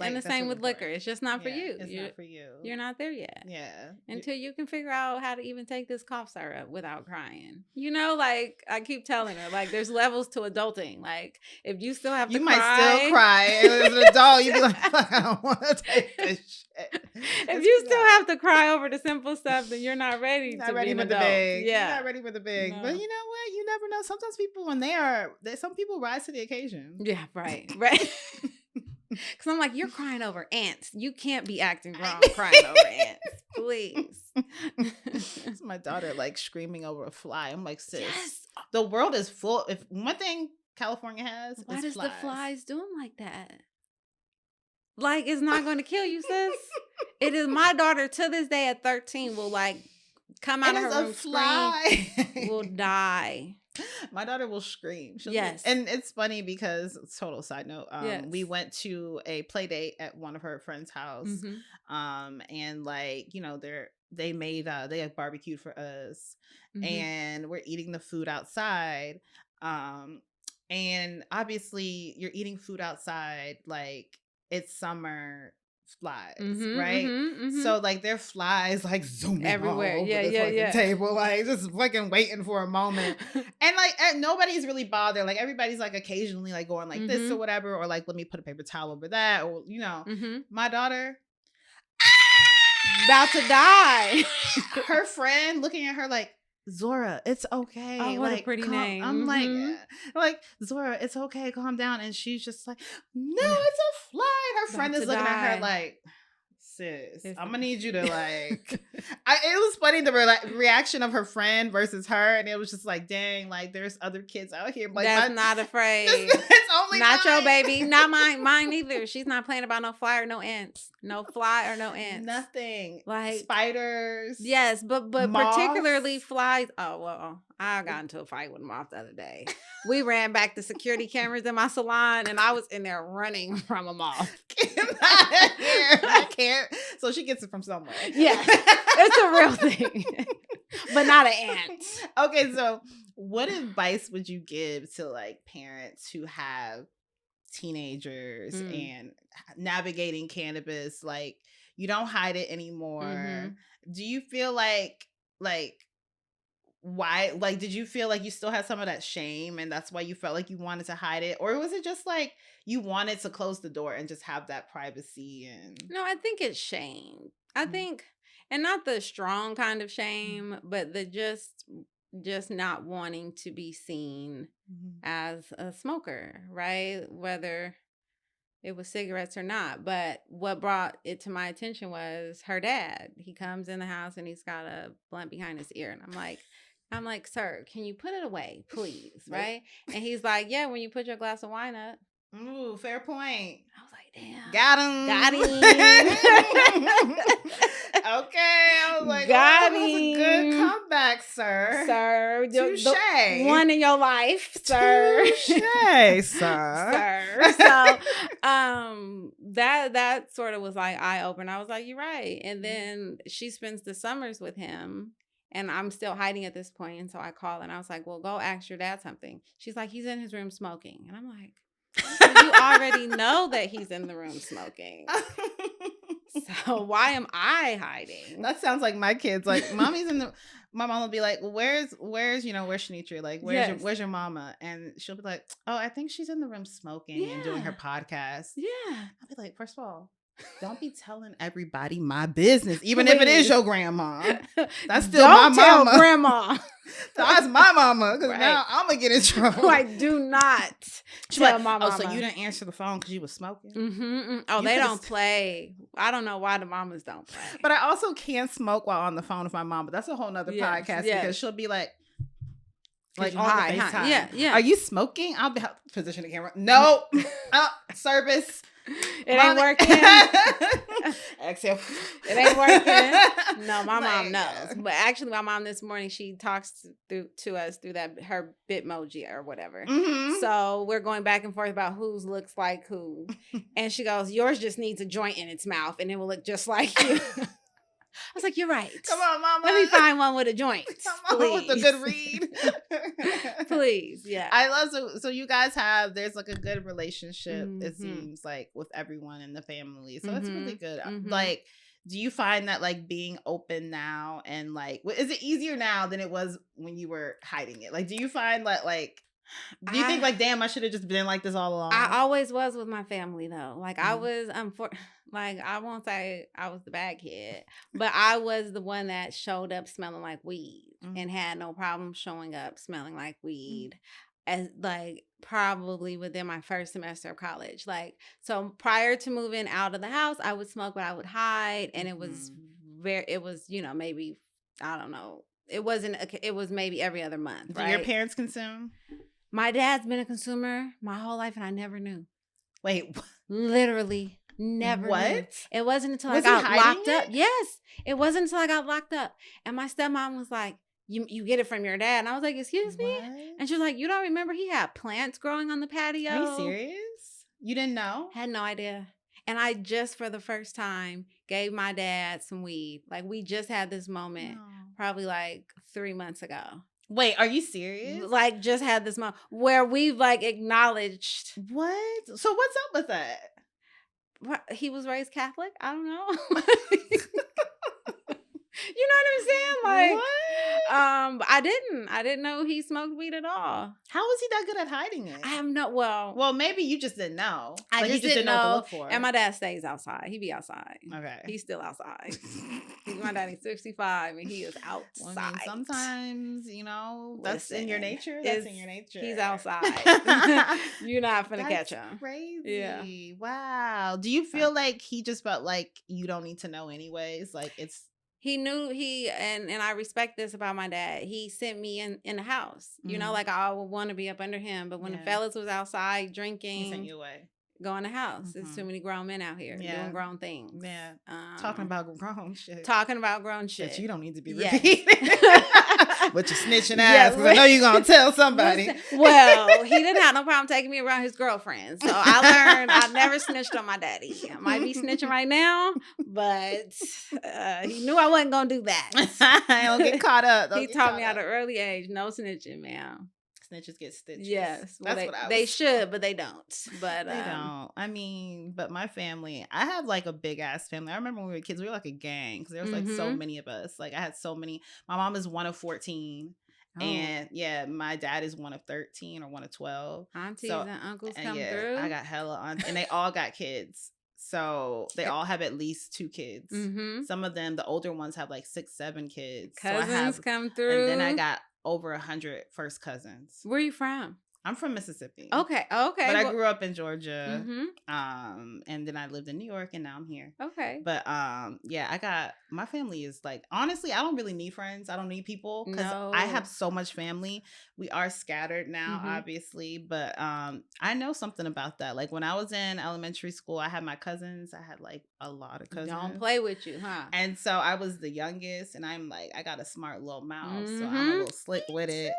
Like, and the same with liquor. It's just not for you. It's not for you. You're not there yet. Yeah. Until you can figure out how to even take this cough syrup without crying. You know, like, I keep telling her, like, there's levels to adulting. Like, if you still have to cry. You might still cry. As an adult, you'd be like, fuck, I don't want to take this shit. If you still have to cry over the simple stuff, then you're not ready to be an adult. The big. Yeah. You're not ready for the big. No. But you know what? You never know. Sometimes people, some people rise to the occasion. Yeah, right. Because I'm like, you're crying over ants. You can't be acting wrong crying over ants. Please. It's my daughter, like, screaming over a fly. I'm like, sis. Yes. the world is full. If one thing California has, Why is does flies. the flies do them like that? Like, it's not going to kill you, sis. It is. My daughter to this day at 13 will like come out of her room, scream, will die. My daughter will scream. Yes. And it's funny because, total side note, Yes. we went to a play date at one of her friend's house. Mm-hmm. And like, you know, they had barbecued for us, Mm-hmm. and we're eating the food outside. And obviously you're eating food outside, like it's summer, flies, Mm-hmm, right? mm-hmm, mm-hmm. So like there are flies like zooming everywhere, all over the fucking table, like just fucking waiting for a moment. And like nobody's really bothered. Like everybody's like occasionally like going like this or whatever, or like let me put a paper towel over that, or you know. My daughter about to die. Her friend looking at her like, Zora, it's okay. Oh, what like, a pretty name. I'm like, Zora, it's okay. Calm down. And she's just like, no, it's a fly. Her friend is looking at her like, sis, I'm gonna need you to like. It was funny the reaction of her friend versus her, and it was just like, dang, like there's other kids out here. Like, that's not afraid. It's only not mine. Your baby, not mine. Mine either. She's not playing about no fly or no ants. No fly or no ants. Nothing. Like spiders. Yes, but moths. Particularly flies. Oh well, I got into a fight with a moth the other day. We ran back the security cameras in my salon, and I was in there running from a moth. I can't. So she gets it from somewhere. Yeah, it's a real thing, but not an ant. Okay, so what advice would you give to like parents who have teenagers and navigating cannabis? Like, you don't hide it anymore. Do you feel like why, like, did you feel like you still had some of that shame and that's why you felt like you wanted to hide it, or was it just like you wanted to close the door and just have that privacy? And no, I think it's shame. I think, and not the strong kind of shame, but the just not wanting to be seen as a smoker, right? Whether it was cigarettes or not. But what brought it to my attention was her dad. He comes in the house and he's got a blunt behind his ear, and I'm like, sir, can you put it away, please? Right? And he's like, yeah, when you put your glass of wine up. Ooh, fair point. I was like, damn. Got him. Okay. I was like, got him. That was a good comeback, sir. Sir. Touche. One in your life, sir. Touche, sir. So that sort of was like eye-opener. I was like, you're right. And then she spends the summers with him. And I'm still hiding at this point. And so I call and I was like, well, go ask your dad something. She's like, he's in his room smoking. And I'm like, you already know that he's in the room smoking. So why am I hiding? That sounds like my kids. Like, mommy's in the. My mom will be like, well, where's Shanitri? Like, where's your mama? And she'll be like, oh, I think she's in the room smoking and doing her podcast. Yeah. I'll be like, first of all, don't be telling everybody my business, even if it is your grandma. That's still my mama. Don't tell grandma. That's my mama, because now I'm gonna get in trouble. Like, do not tell my mama. Oh, so you didn't answer the phone because you was smoking? Oh, they don't play. I don't know why the mamas don't play. But I also can't smoke while on the phone with my mom. But that's a whole nother podcast because she'll be like on the FaceTime. Yeah. Are you smoking? I'll be position the camera. No. Service. It ain't working. Exhale. It ain't working. No, my mom knows. But actually, my mom this morning, she talks to us through her Bitmoji or whatever. So we're going back and forth about whose looks like who. And she goes, yours just needs a joint in its mouth and it will look just like you. I was like, you're right. Come on, mama. Let me find one with a joint. Come on, with a good read. Please. Yeah. I love so you guys there's like a good relationship, it seems like, with everyone in the family. So it's really good. Like, do you find that like being open now and like, is it easier now than it was when you were hiding it? Like, do you find that like, do you think like, damn, I should have just been like this all along? I always was with my family though. Like I was, like, I won't say I was the bad kid, but I was the one that showed up smelling like weed and had no problem showing up smelling like weed. As like probably within my first semester of college. Like, so prior to moving out of the house, I would smoke, but I would hide. And it was, maybe, I don't know, it was maybe every other month. Do right? your parents consume? My dad's been a consumer my whole life, and I never knew. Wait, Literally never what? knew. It wasn't until Was I he got hiding locked it? up. Yes, it wasn't until I got locked up, and my stepmom was like, "You get it from your dad," and I was like, "Excuse me," What? and she was like, "You don't remember he had plants growing on the patio?" Are you serious? You didn't know? Had no idea. And I just for the first time gave my dad some weed. Like we just had this moment No. probably like 3 months ago. Wait, are you serious? Like just had this moment where we've like acknowledged. What? So what's up with that? He was raised Catholic. I don't know. You know what I'm saying? Like, what? I didn't know he smoked weed at all. How was he that good at hiding it? I have no. Well, maybe you just didn't know. I Like, just you didn't know what to know. look for. And my dad stays outside. He be outside. Okay. He's still outside. My daddy's 65 and he is outside. Well, I mean, sometimes, that's in your nature. That's in your nature. He's outside. You're not finna catch him. Crazy. Yeah. Wow. Do you feel like he just felt like you don't need to know anyways? Like it's. He knew and I respect this about my dad. He sent me in the house. You know, like I would want to be up under him. But when the fellas was outside drinking, he sent you away. Go in the house. There's too many grown men out here doing grown things. Yeah. Talking about grown shit. Talking about grown shit. That you don't need to be repeating. But you're snitching ass. Yeah, I know you're going to tell somebody. Well, he didn't have no problem taking me around his girlfriends. So I learned I never snitched on my daddy. I might be snitching right now, but he knew I wasn't going to do that. I don't get caught up. He taught me at an early age, no snitching, man. Snitches get stitches. Yes. Well, that's what they should, but they don't. But they don't. I mean, but my family, I have like a big ass family. I remember when we were kids, we were like a gang because there was like so many of us. Like I had so many. My mom is one of 14. Oh. And yeah, my dad is one of 13 or one of 12. Aunties and uncles come through. I got hella aunts, and they all got kids. So they all have at least 2 kids. Mm-hmm. Some of them, the older ones, have like 6, 7 kids. Cousins come through. And then I got over 100 first cousins. Where are you from? I'm from Mississippi. Okay. But I grew up in Georgia. And then I lived in New York, and now I'm here. Okay. But my family is like, honestly, I don't really need friends. I don't need people because I have so much family. We are scattered now, obviously, but I know something about that. Like when I was in elementary school, I had my cousins. I had like a lot of cousins. Don't play with you, huh? And so I was the youngest, and I'm like, I got a smart little mouth, so I'm a little slick with it.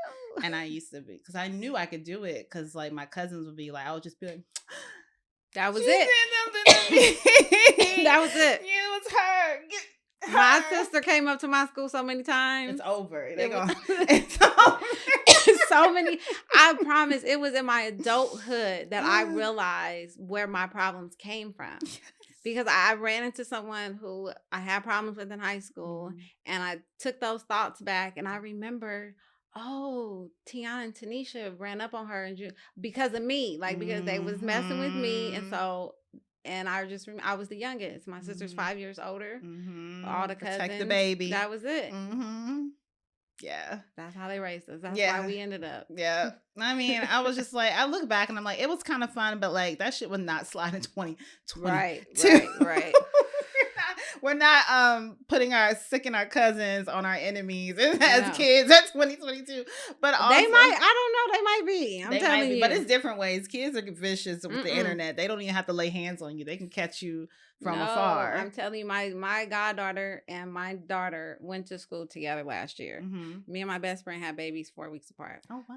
And I used to be, because I knew I could do it, because like my cousins would be like, I would just be like, that was it. That was it. It was her. My sister came up to my school so many times. It's over. It's over. So many. I promise it was in my adulthood that I realized where my problems came from. Yes. Because I ran into someone who I had problems with in high school, and I took those thoughts back, and I remember, Tiana and Tanisha ran up on her because of me, like because they was messing with me, and so, and I was the youngest. My sister's 5 years older. All the cousins, protect the baby. That was it. Yeah, that's how they raised us. That's why we ended up. Yeah, I mean, I was just like, I look back and I'm like, it was kind of fun, but like that shit would not slide in 2022. Right. We're not putting sicking our cousins on our enemies as kids. That's 2022. But also, they might. I don't know. They might be. I'm telling you. But it's different ways. Kids are vicious with the internet. They don't even have to lay hands on you. They can catch you from afar. I'm telling you, my goddaughter and my daughter went to school together last year. Me and my best friend had babies 4 weeks apart. Oh wow.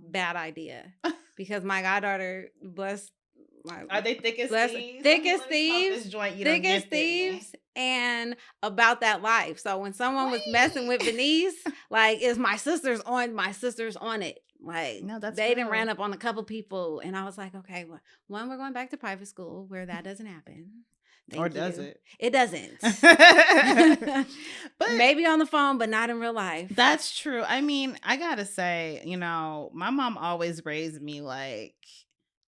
Bad idea. Because my goddaughter, are they thick as thieves? Thick as thieves. Thick as thieves. And about that life. So when someone was messing with Venice, like, is my sister's on it. Like, no, they done ran up on a couple people. And I was like, okay, well, one, we're going back to private school where that doesn't happen. Does it? It doesn't. But maybe on the phone, but not in real life. That's true. I mean, I gotta say, my mom always raised me like,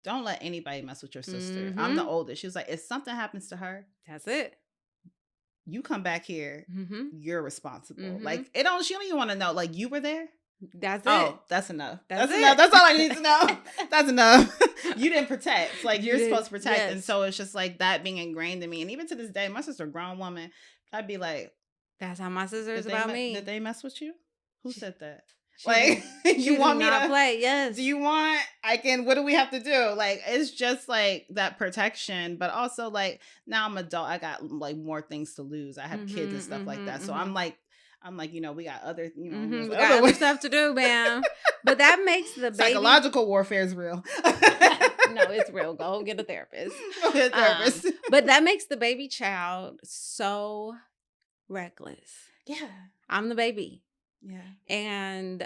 don't let anybody mess with your sister. I'm the oldest. She was like, if something happens to her, that's it. You come back here. You're responsible. Like she don't even want to know. Like, you were there. That's it. Oh, that's enough. That's enough. That's all I need to know. That's enough. You didn't protect. Like, you're supposed to protect. Yes. And so it's just like that being ingrained in me. And even to this day, my sister, a grown woman, I'd be like, that's how my sister is about me. Did they mess with you? Who said that? She Like, you want me to play? Yes. Do you want? I can. What do we have to do? Like, it's just like that protection, but also like now I'm adult. I got like more things to lose. I have kids and stuff like that. So I'm like, we got other, we there's got other stuff to do, man. But that makes the psychological warfare is real. No, it's real. Go get a therapist. But that makes the baby child so reckless. Yeah, I'm the baby. Yeah. And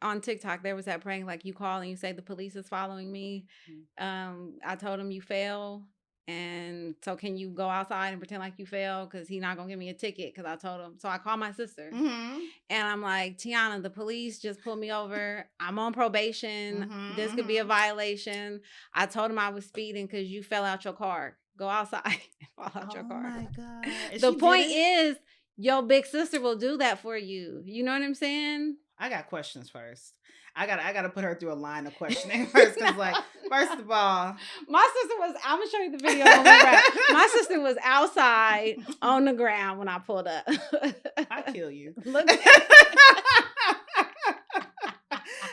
on TikTok there was that prank, like you call and you say the police is following me. I told him you fell, and so can you go outside and pretend like you fell, because he's not gonna give me a ticket because I told him. So I called my sister and I'm like, Tiana, the police just pulled me over. I'm on probation. This could be a violation. I told him I was speeding because you fell out your car. Go outside and fall out your car. Oh my God. The point is, your big sister will do that for you. You know what I'm saying? I got questions first. I gotta put her through a line of questioning first, because like, first of all, my sister was. I'm gonna show you the video when we wrap. My sister was outside on the ground when I pulled up. I kill you. Look.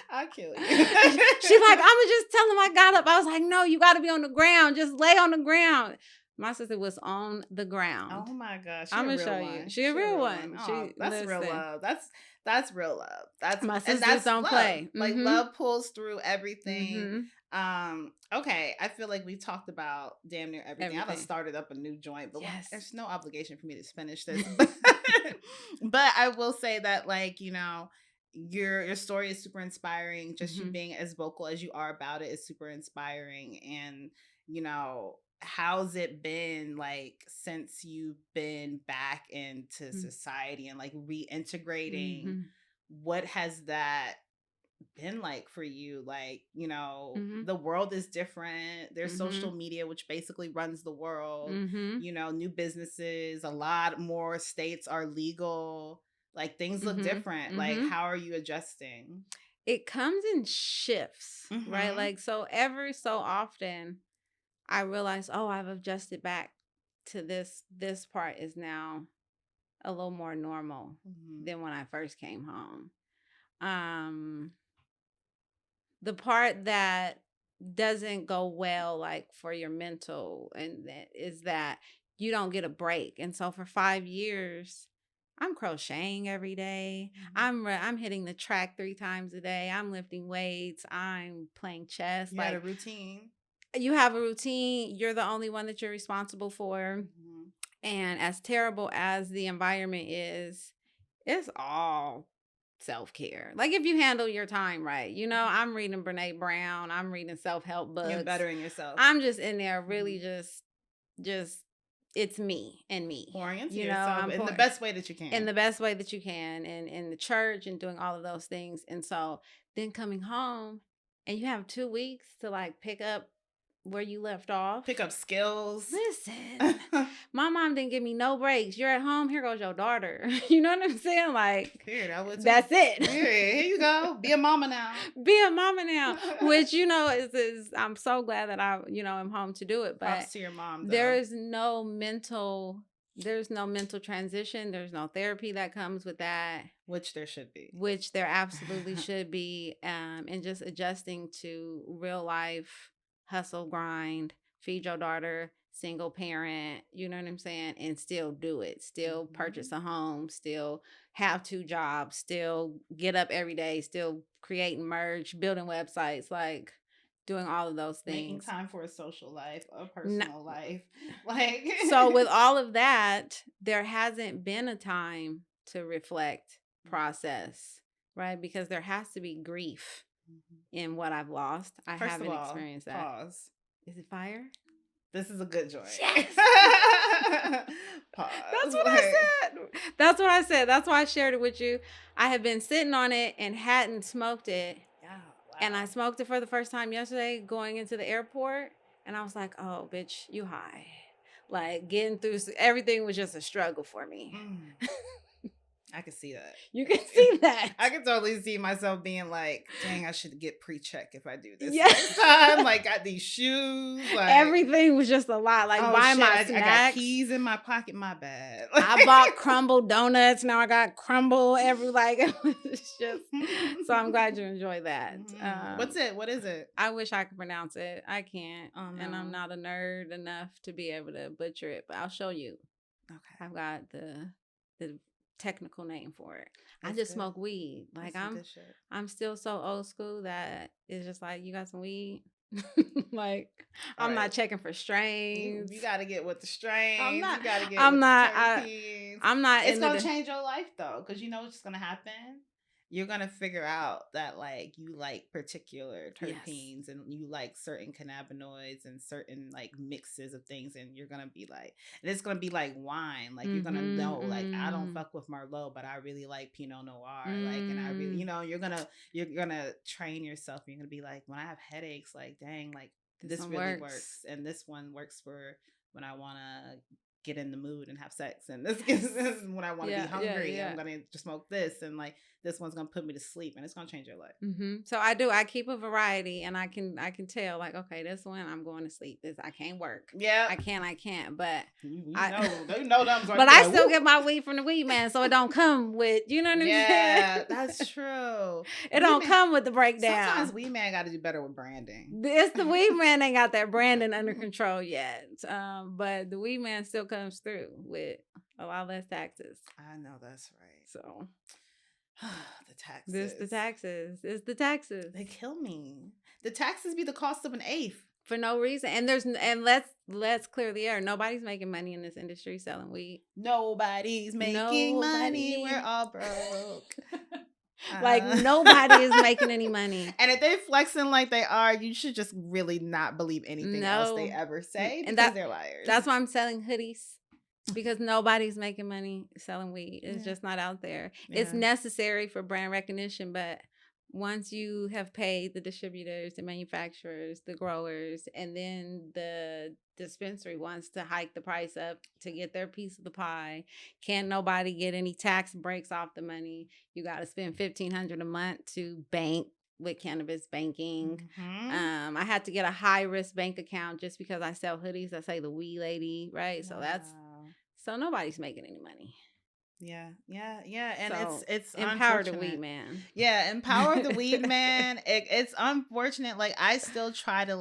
I kill you. She's like, I'ma just tell him I got up. I was like, no, you got to be on the ground. Just lay on the ground. My sister was on the ground. Oh my gosh. I'm gonna show you. She a real one. That's real love. That's real love. That's my sisters don't play. Like love pulls through everything. Okay. I feel like we talked about damn near everything. I done started up a new joint, but there's no obligation for me to finish this. But I will say that, like, your story is super inspiring. Just you being as vocal as you are about it is super inspiring. And how's it been like since you've been back into society and like reintegrating? What has that been like for you? Like, the world is different. There's social media, which basically runs the world. New businesses, a lot more states are legal. Like, things look different. Like, how are you adjusting? It comes in shifts, right? Like, so every so often I realized, I've adjusted back to this. This part is now a little more normal than when I first came home. The part that doesn't go well, like for your mental, and that is that you don't get a break. And so for 5 years, I'm crocheting every day. I'm hitting the track 3 times a day. I'm lifting weights. I'm playing chess. You had a routine. You have a routine. You're the only one that you're responsible for. And as terrible as the environment is, it's all self-care. Like, if you handle your time right, I'm reading Brene Brown. I'm reading self-help books. You're bettering yourself. I'm just in there really just it's me and me. Pouring into yourself in the best way that you can. In the best way that you can. And in the church and doing all of those things. And so then coming home and you have 2 weeks to like pick up where you left off. Pick up skills. Listen, my mom didn't give me no breaks. You're at home. Here goes your daughter. You know what I'm saying? Like, period. I would that's it. Period. Here you go. Be a mama now. Be a mama now. Which, is I'm so glad that I, am home to do it. But props to your mom, though. There's no mental transition. There's no therapy that comes with that. Which there should be. Which there absolutely should be. And just adjusting to real life. Hustle, grind, feed your daughter, single parent, you know what I'm saying? And still do it. Still purchase a home, still have 2 jobs, still get up every day, still creating merch, building websites, like doing all of those things. Making time for a social life, a personal life. Like, so with all of that, there hasn't been a time to reflect, process, right? Because there has to be grief in what I've lost. I haven't experienced that. Pause. Is it fire? This is a good joint. Yes. Pause. That's what I said. That's what I said. That's why I shared it with you. I have been sitting on it and hadn't smoked it. Yeah. Wow. And I smoked it for the first time yesterday going into the airport. And I was like, oh, bitch, you high. Like, getting through everything was just a struggle for me. I can see that. You can see that. I can totally see myself being like, dang, I should get pre-check if I do this Yes. next time. Like, got these shoes. Like, everything was just a lot. Like, buying my snacks. I got keys in my pocket. My bad. I bought crumble donuts. Now I got crumble every, like, it's just, so I'm glad you enjoy that. What's it? What is it? I wish I could pronounce it. I can't. Oh, no. And I'm not a nerd enough to be able to butcher it, but I'll show you. Okay. I've got the technical name for it. That's I just good. smoke weed. Like, I'm still so old school that it's just like, you got some weed? Like, All I'm right. not checking for strains. You got to get with the strains. I'm not. You got to get I'm with not. the terpenes. I'm not. It's going to change your life, though, because you know what's going to happen? You're going to figure out that, like, you like particular terpenes, and you like certain cannabinoids and certain, like, mixes of things, and you're going to be like, and it's going to be like wine. Like, you're going to know, like, I don't fuck with Merlot, but I really like Pinot Noir. Like, and I really, you know, you're going to train yourself. And you're going to be like, when I have headaches, like, dang, like, this really works. And this one works for when I want to get in the mood and have sex, and this is when I want to be hungry. I'm gonna just smoke this, and like this one's gonna put me to sleep, and it's gonna change your life. So I keep a variety, and I can tell, like, okay, this one I'm going to sleep. This I can't work. Yeah, I can't. But they know them. But I still get my weed from the weed man, so it don't come with, you know what I'm saying? Yeah, that's true. It don't come with the breakdown. Sometimes weed man got to do better with branding. It's the weed man ain't got that branding under control yet. But the weed man still comes through with a lot less taxes. I know that's right. So the taxes. It's the taxes. They kill me. The taxes be the cost of an eighth. For no reason. And let's clear the air. Nobody's making money in this industry selling weed. Nobody's making money. We're all broke. Like, nobody is making any money. And if they flexing like they are, you should just really not believe anything else they ever say, because they're liars. That's why I'm selling hoodies, because nobody's making money selling weed. It's just not out there. Yeah. It's necessary for brand recognition, but once you have paid the distributors, the manufacturers, the growers, and then the dispensary wants to hike the price up to get their piece of the pie, can't nobody get any tax breaks off the money. You got to spend $1,500 a month to bank with cannabis banking. I had to get a high risk bank account just because I sell hoodies that say the wee lady, right? Wow. So nobody's making any money. Yeah. And so, it's empower the weed man. Yeah, empower the weed man. It's unfortunate. Like, I still try to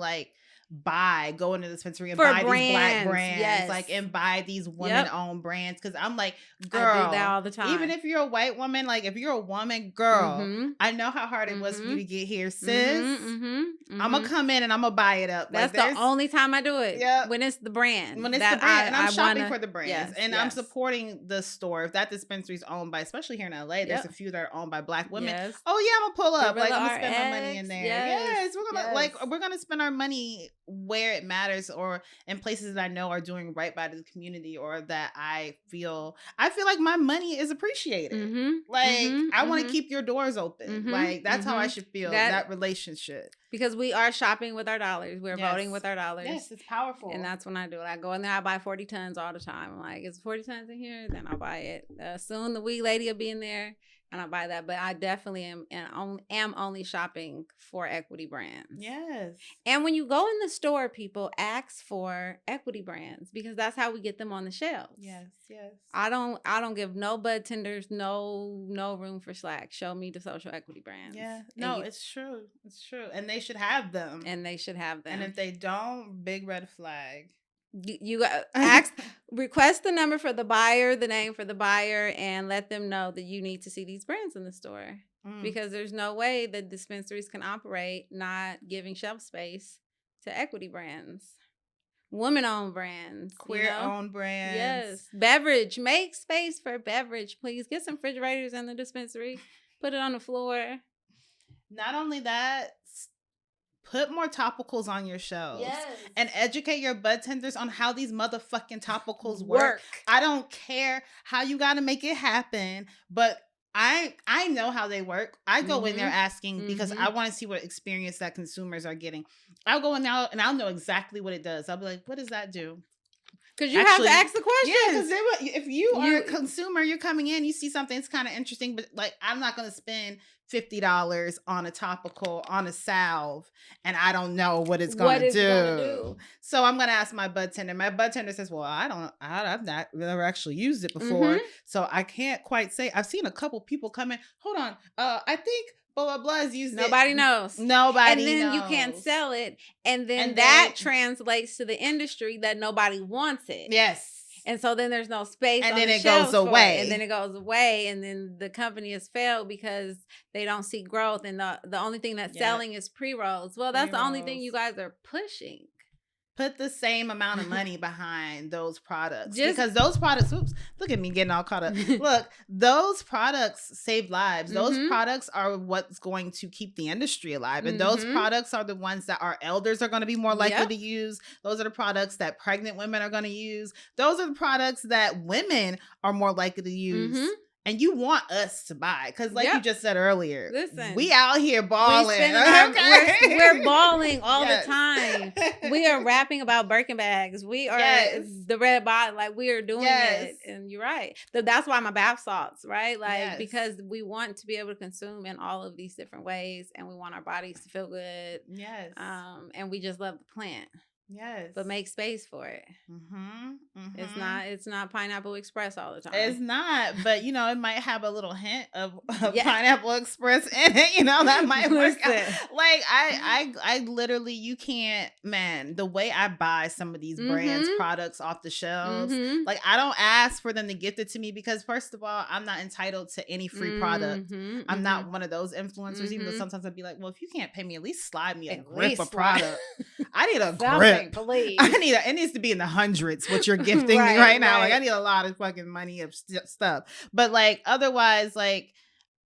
go into the dispensary and buy these black brands, and buy these women-owned brands, because I'm like, girl, I do that all the time. Even if you're a white woman, like, if you're a woman, girl, I know how hard it was for you to get here, sis. I'm gonna come in and I'm gonna buy it up. That's the only time I do it. Yeah, when it's the brand. And I'm shopping for the brands, I'm supporting the store. If that dispensary is owned by, especially here in LA, there's a few that are owned by black women. Oh yeah, I'm gonna pull up. I'm gonna spend my money in there. Yes, we're gonna spend our money where it matters, or in places that I know are doing right by the community, or that I feel like my money is appreciated. I want to keep your doors open. Like, that's how I should feel, that relationship. Because we are shopping with our dollars. We're voting with our dollars. Yes, it's powerful. And that's when I do it. I go in there, I buy 40 tons all the time. I'm like, is 40 tons in here? Then I'll buy it. Soon the weed lady will be in there, and I'll buy that. But I definitely am only shopping for equity brands. Yes. And when you go in the store, people ask for equity brands, because that's how we get them on the shelves. Yes. I don't give no bud tenders no room for slack. Show me the social equity brands. Yeah. No, it's true. It's true. And they should have them. And if they don't, big red flag. You request the number for the buyer, the name for the buyer, and let them know that you need to see these brands in the store. Because there's no way that dispensaries can operate not giving shelf space to equity brands. Women-owned brands. Queer-owned brands. Yes. Beverage. Make space for beverage, please. Get some refrigerators in the dispensary. Put it on the floor. Not only that, put more topicals on your shelves. Yes. And educate your bud tenders on how these motherfucking topicals work. I don't care how you got to make it happen, but I know how they work. I go in there asking because I want to see what experience that consumers are getting. I'll go in now and I'll know exactly what it does. I'll be like, what does that do? Because you have to ask the questions. Yeah, because if you are a consumer, you're coming in, you see something that's kind of interesting, but like I'm not going to spend $50 on a topical, on a salve, and I don't know what it's going to do. So I'm going to ask my bud tender. My bud tender says, well, I've never actually used it before. So I can't quite say. I've seen a couple people come in. Hold on. I think blah, blah, blah is used. Nobody knows. Nobody knows. And then you can't sell it. And then that translates to the industry that nobody wants it. Yes. And so then there's no space. And on then the it goes away. And then it goes away. And then the company has failed because they don't see growth. And the only thing that's selling is pre-rolls. Well, that's the only thing you guys are pushing. Put the same amount of money behind those products. Because those products, oops, look at me getting all caught up. Look, those products save lives. Those products are what's going to keep the industry alive. And those products are the ones that our elders are going to be more likely to use. Those are the products that pregnant women are going to use. Those are the products that women are more likely to use. And you want us to buy. Because like you just said earlier, listen, we out here balling. We're balling all the time. We are rapping about Birkin bags. We are the red bottle. Like we are doing it. And you're right. That's why my bath salts, right? Like because we want to be able to consume in all of these different ways. And we want our bodies to feel good. Yes. And we just love the plant. Yes. But make space for it. It's not Pineapple Express all the time. It's not, but you know, it might have a little hint of Pineapple Express in it. You know, that might work out. Like I literally, you can't, man, the way I buy some of these brands products off the shelves, like I don't ask for them to gift it to me because first of all, I'm not entitled to any free product. I'm not one of those influencers, even though sometimes I'd be like, well, if you can't pay me, at least slide me a grip of product. I need a grip. Please. It needs to be in the hundreds what you're gifting me right now. Like I need a lot of fucking money of stuff. But like otherwise, like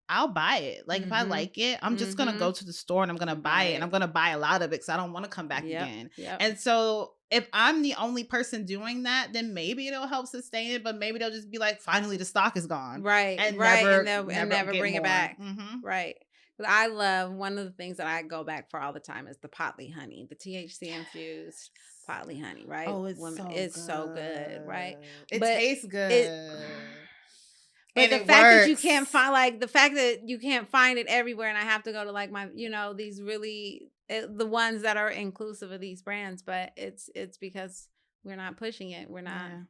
I'll buy it. Like if I like it, I'm just gonna go to the store and I'm gonna buy it, and I'm gonna buy a lot of it because I don't want to come back again. And so if I'm the only person doing that, then maybe it'll help sustain it. But maybe they'll just be like, finally the stock is gone, and never bring it back, right. I love one of the things that I go back for all the time is the Potley honey, the THC infused Potley honey, right? Oh, it's so good, right? It tastes good. But the fact that you can't find, the fact that you can't find it everywhere, and I have to go to like my, these really the ones that are inclusive of these brands, but it's because we're not pushing it. We're not. Yeah.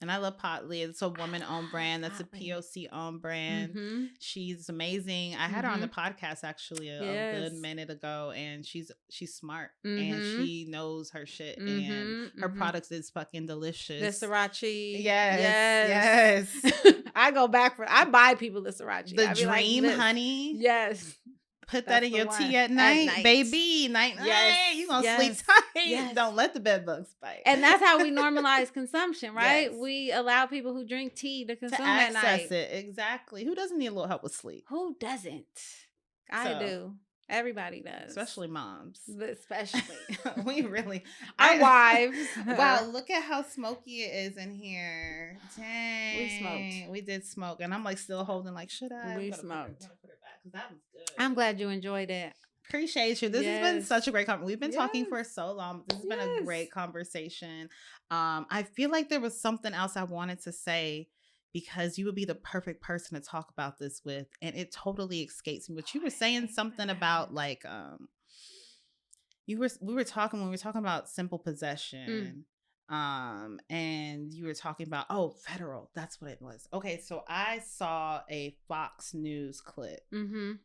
And I love Potley. It's a woman-owned brand. That's a POC-owned brand. She's amazing. I had her on the podcast actually a good minute ago, and she's smart and she knows her shit, and her products is fucking delicious. The Sriracha, yes. I buy people the Sriracha. The Dream honey, yes. Put that in your tea at night, baby. Night. You gonna sleep tight. Don't let the bed bugs bite. And that's how we normalize consumption, right? We allow people who drink tea to consume at night. Access it, exactly. Who doesn't need a little help with sleep? Who doesn't? I do. Everybody does. Especially moms. Especially. We really. Our wives. Wow, look at how smoky it is in here. Dang. We smoked. We did smoke. And I'm like still holding like, should I? We smoked. Put it back because that was good. I'm glad you enjoyed it. Appreciate you. This has been such a great conversation. We've been talking for so long. This has been a great conversation. I feel like there was something else I wanted to say, because you would be the perfect person to talk about this with, and it totally escapes me. But you were saying something about like we were talking about simple possession. And you were talking about federal. That's what it was. Okay, so I saw a Fox News clip. You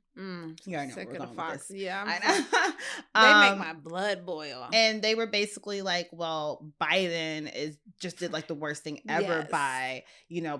already know where we're going with this. Yeah, I know. They make my blood boil. And they were basically like, well, Biden just did like the worst thing ever by,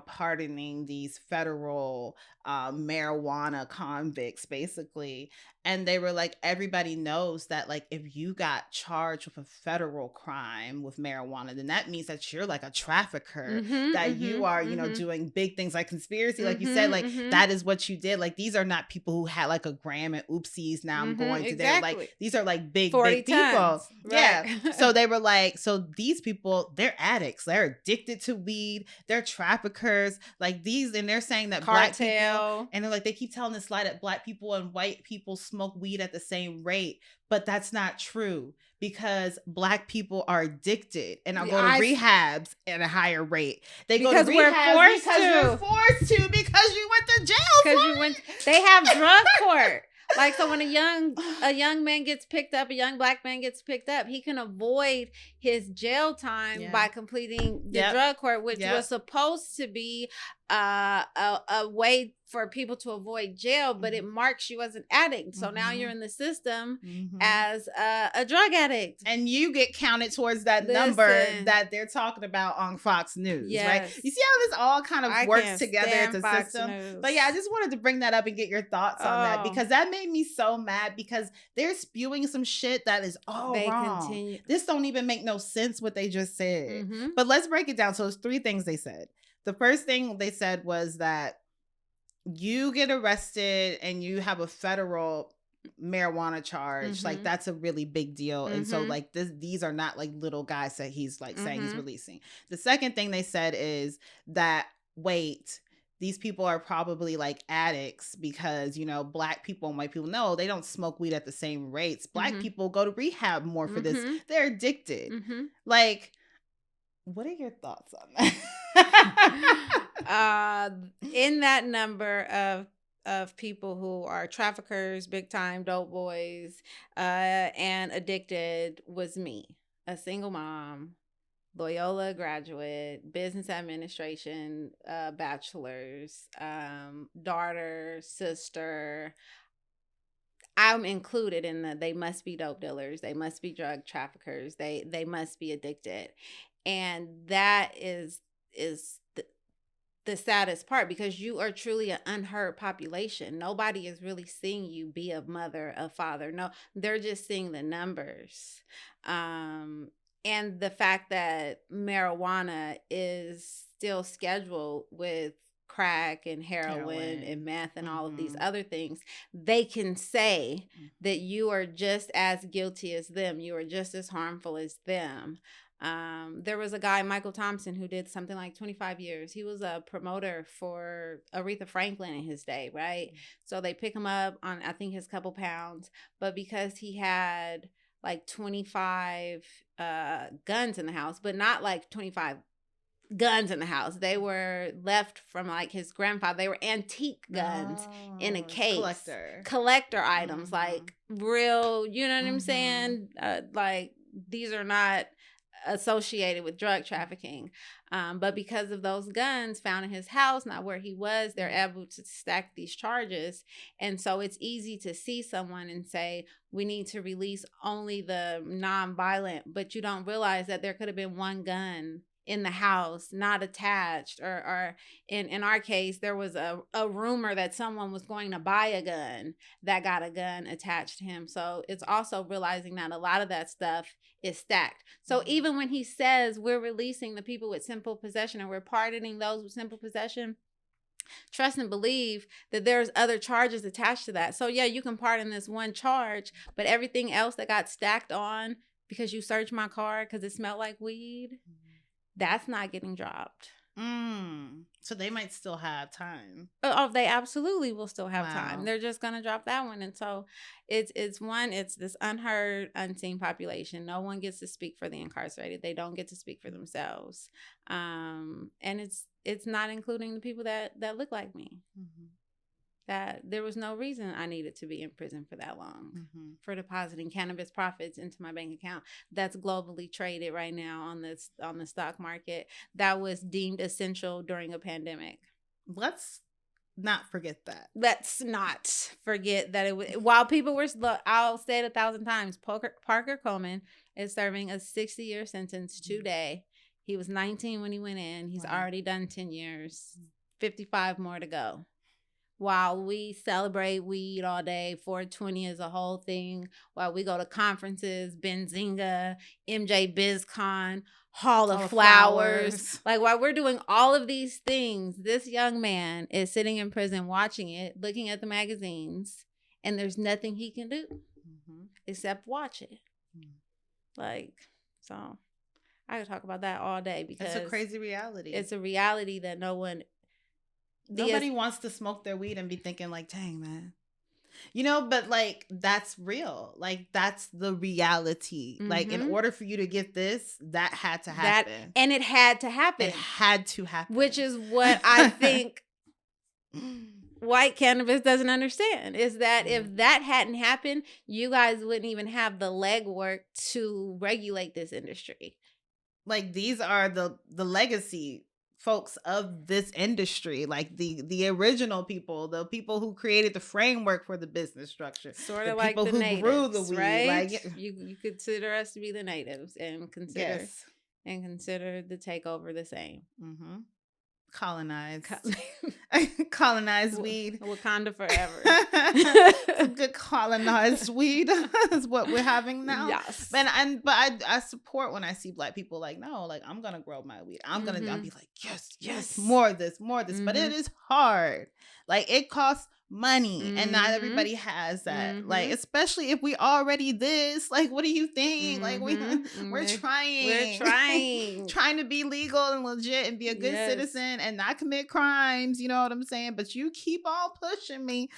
pardoning these federal marijuana convicts, basically. And they were like, everybody knows that like if you got charged with a federal crime with marijuana, then that means that you're like a trafficker, that you are, doing big things like conspiracy, like you said, like that is what you did. Like these are not people who had like a gram and oopsies. Now I'm going to there. Like these are like big people. Right. Yeah. So they were like, so these people, they're addicts. addicts. They're addicted to weed. They're traffickers. Like these, and they're saying that Cartel. Black people, and they're like, they keep telling this lie that Black people and white people smoke weed at the same rate. But that's not true, because Black people are addicted and go to rehabs at a higher rate. They go to rehabs because you're forced to, because you went to jail. They have drug court. Like, so when a young man gets picked up, a young Black man gets picked up, he can avoid his jail time by completing the drug court, which was supposed to be a way for people to avoid jail, but it marks you as an addict. So now you're in the system as a drug addict, and you get counted towards that number that they're talking about on Fox News. Right? You see how this all kind of works together as a system. News. But yeah, I just wanted to bring that up and get your thoughts on that, because that made me so mad, because they're spewing some shit that is all wrong. This don't even make no sense what they just said. But let's break it down. So it's 3 things they said. The first thing they said was that you get arrested and you have a federal marijuana charge. Like, that's a really big deal. And so like these are not like little guys that he's like saying he's releasing. The second thing they said is that, wait, these people are probably like addicts, because, you know, Black people and white people, no, they don't smoke weed at the same rates. Black people go to rehab more for this. They're addicted. Like, what are your thoughts on that? In that number of people who are traffickers, big time dope boys, and addicted was me, a single mom, Loyola graduate, business administration, bachelor's, daughter, sister. I'm included in they must be dope dealers. They must be drug traffickers. They must be addicted. And that is the saddest part, because you are truly an unheard population. Nobody is really seeing you be a mother, a father. No, they're just seeing the numbers. And the fact that marijuana is still scheduled with crack and heroin and meth and all of these other things, they can say that you are just as guilty as them. You are just as harmful as them. There was a guy, Michael Thompson, who did something like 25 years. He was a promoter for Aretha Franklin in his day, right? So they pick him up on, I think, his couple pounds. But because he had like 25 guns in the house, but not like 25 guns in the house. They were left from like his grandfather. They were antique guns in a case. Collector items, like real, you know what I'm saying? Like, these are not associated with drug trafficking. But because of those guns found in his house, not where he was, they're able to stack these charges. And so it's easy to see someone and say, we need to release only the non-violent, but you don't realize that there could have been one gun in the house, not attached, or in our case, there was a rumor that someone was going to buy a gun that got a gun attached to him. So it's also realizing that a lot of that stuff is stacked. So even when he says we're releasing the people with simple possession and we're pardoning those with simple possession, trust and believe that there's other charges attached to that. So yeah, you can pardon this one charge, but everything else that got stacked on because you searched my car because it smelled like weed, that's not getting dropped. So they might still have time. Oh, they absolutely will still have time. They're just going to drop that one. And so it's this unheard, unseen population. No one gets to speak for the incarcerated. They don't get to speak for themselves. And it's not including the people that look like me. That there was no reason I needed to be in prison for that long for depositing cannabis profits into my bank account that's globally traded right now on the stock market, that was deemed essential during a pandemic. Let's not forget that. Let's not forget that it was, while people were, I'll say it 1,000 times, Parker Coleman is serving a 60-year sentence today. He was 19 when he went in. He's already done 10 years, 55 more to go. While we celebrate weed all day, 420 is a whole thing. While we go to conferences, Benzinga, MJ BizCon, Hall of Flowers. Like, while we're doing all of these things, this young man is sitting in prison watching it, looking at the magazines, and there's nothing he can do except watch it. Like, so I could talk about that all day because it's a crazy reality. It's a reality that nobody wants to smoke their weed and be thinking like, dang, man. But like, that's real. Like, that's the reality. Mm-hmm. Like, in order for you to get this, that had to happen. And it had to happen. It had to happen. Which is what I think white cannabis doesn't understand, is that if that hadn't happened, you guys wouldn't even have the legwork to regulate this industry. Like, these are the legacy folks of this industry, like the original people, the people who created the framework for the business structure, sort of like the people who natives, grew the weed, right? Like, you consider us to be the natives and consider the takeover the same. Mm-hmm. Colonized weed. Wakanda forever. Some good colonized weed is what we're having now. Yes. But I support when I see Black people like, no, like, I'm gonna grow my weed. I'll be like, yes, more of this. Mm-hmm. But it is hard. Like, it costs money, and not everybody has that. Like, especially if we already this. Like, what do you think? Like, we're trying to be legal and legit and be a good citizen and not commit crimes. You know what I'm saying? But you keep on pushing me.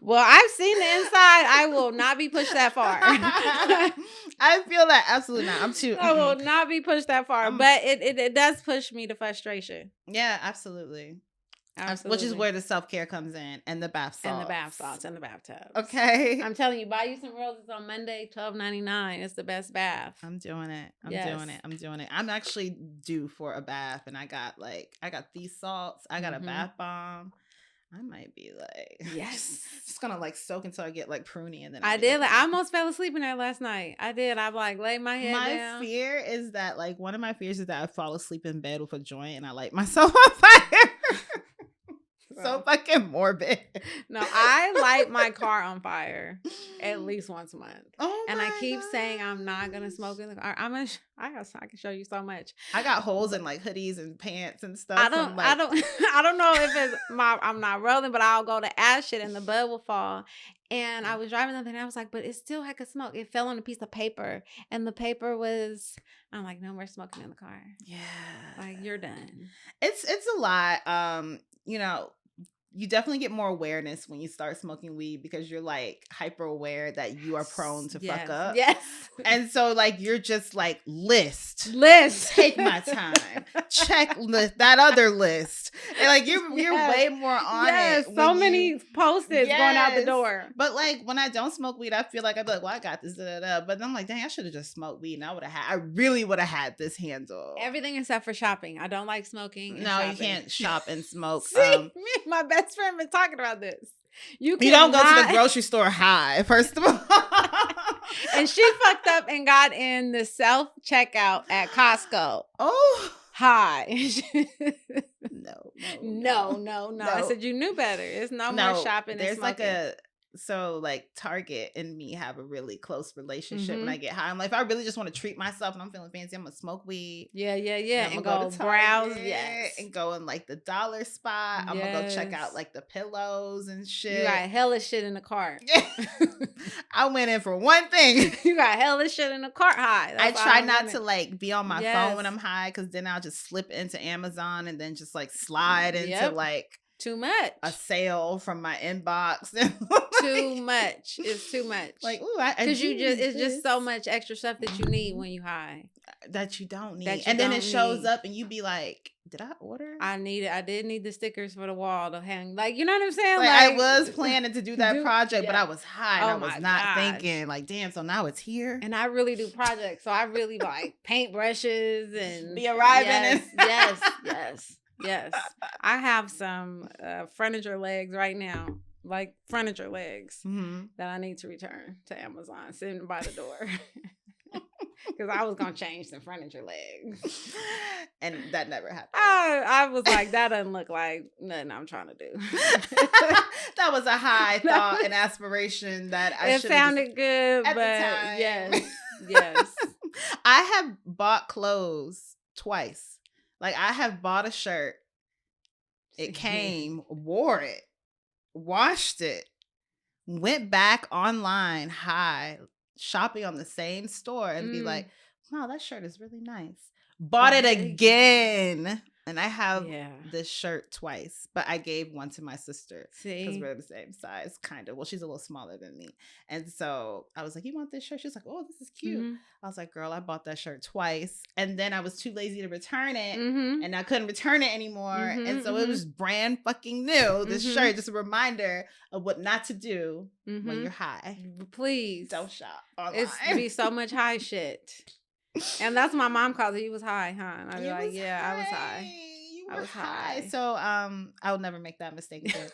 Well, I've seen the inside. I will not be pushed that far. I feel that absolutely not. I will not be pushed that far, but it does push me to frustration. Yeah, absolutely. Which is where the self-care comes in, and the bath salts. And the bath salts and the bathtubs. Okay. I'm telling you, buy you some roses on Monday, $12.99. It's the best bath. I'm doing it. I'm doing it. I'm actually due for a bath, and I got these salts. I got a bath bomb. I might be like, just gonna like soak until I get like pruny, and then I almost fell asleep in there last night. I did. I like laid my head down. My fear is that one of my fears is that I fall asleep in bed with a joint and I light myself on fire. So fucking morbid. No, I light my car on fire at least once a month. Oh, and I keep saying I'm not gonna smoke in the car. I can show you so much. I got holes in like hoodies and pants and stuff. I don't know if it's I'm not rolling, but I'll go to ash it and the bud will fall. And I was driving the other day and I was like, but it still had smoke. It fell on a piece of paper, and the paper was. I'm like, no more smoking in the car. Yeah, like, you're done. It's a lot. You definitely get more awareness when you start smoking weed because you're like hyper aware that you are prone to fuck up. Yes. And so like you're just like list. Take my time. Checklist that other list. And like you're way more on it. So many post-its going out the door. But like when I don't smoke weed, I feel like I'd be like, well, I got this. But then I'm like, dang, I should have just smoked weed. And I really would have had this handle. Everything except for shopping. I don't like smoking. No, you can't shop and smoke. See, me and my best friend been talking about this. You don't go to the grocery store high, first of all. And she fucked up and got in the self-checkout at Costco. Oh. High. No. I said you knew better. It's no more shopping and smoking. Like Target and me have a really close relationship when I get high. I'm like, if I really just want to treat myself and I'm feeling fancy, I'm gonna smoke weed. Yeah. And go browse. And go in like the dollar spot. I'm gonna go check out like the pillows and shit. You got hella shit in the cart. I went in for one thing. You got hella shit in the cart high. I try not to like be on my phone when I'm high, because then I'll just slip into Amazon and then just like slide into like too much. A sale from my inbox. Too much. It's too much. Like, ooh, because it's just so much extra stuff that you need when you high. That you don't need. And then it shows up and you be like, did I order? I need it. I did need the stickers for the wall to hang. Like, you know what I'm saying? Like I was planning to do that project, but I was high and I was not thinking like, damn, so now it's here. And I really do projects. So I really like paint brushes and be arriving. Yes. I have some furniture legs right now, like furniture legs that I need to return to Amazon, sitting by the door. Because I was going to change some furniture legs. And that never happened. I was like, that doesn't look like nothing I'm trying to do. That was a high thought and aspiration that I should have sounded good, but yes. I have bought clothes twice. Like, I have bought a shirt. It came, wore it, washed it, went back online high, shopping on the same store and be like, wow, that shirt is really nice. Bought it again. And I have this shirt twice, but I gave one to my sister because we're the same size, kind of. Well, she's a little smaller than me. And so I was like, you want this shirt? She was like, oh, this is cute. I was like, girl, I bought that shirt twice. And then I was too lazy to return it. And I couldn't return it anymore. And so it was brand fucking new. This shirt, just a reminder of what not to do when you're high. Please. Don't shop online. It's be so much high shit. And that's what my mom calls it. You was high, huh? And I'd be like, yeah, I was high. I was high. So I'll never make that mistake again.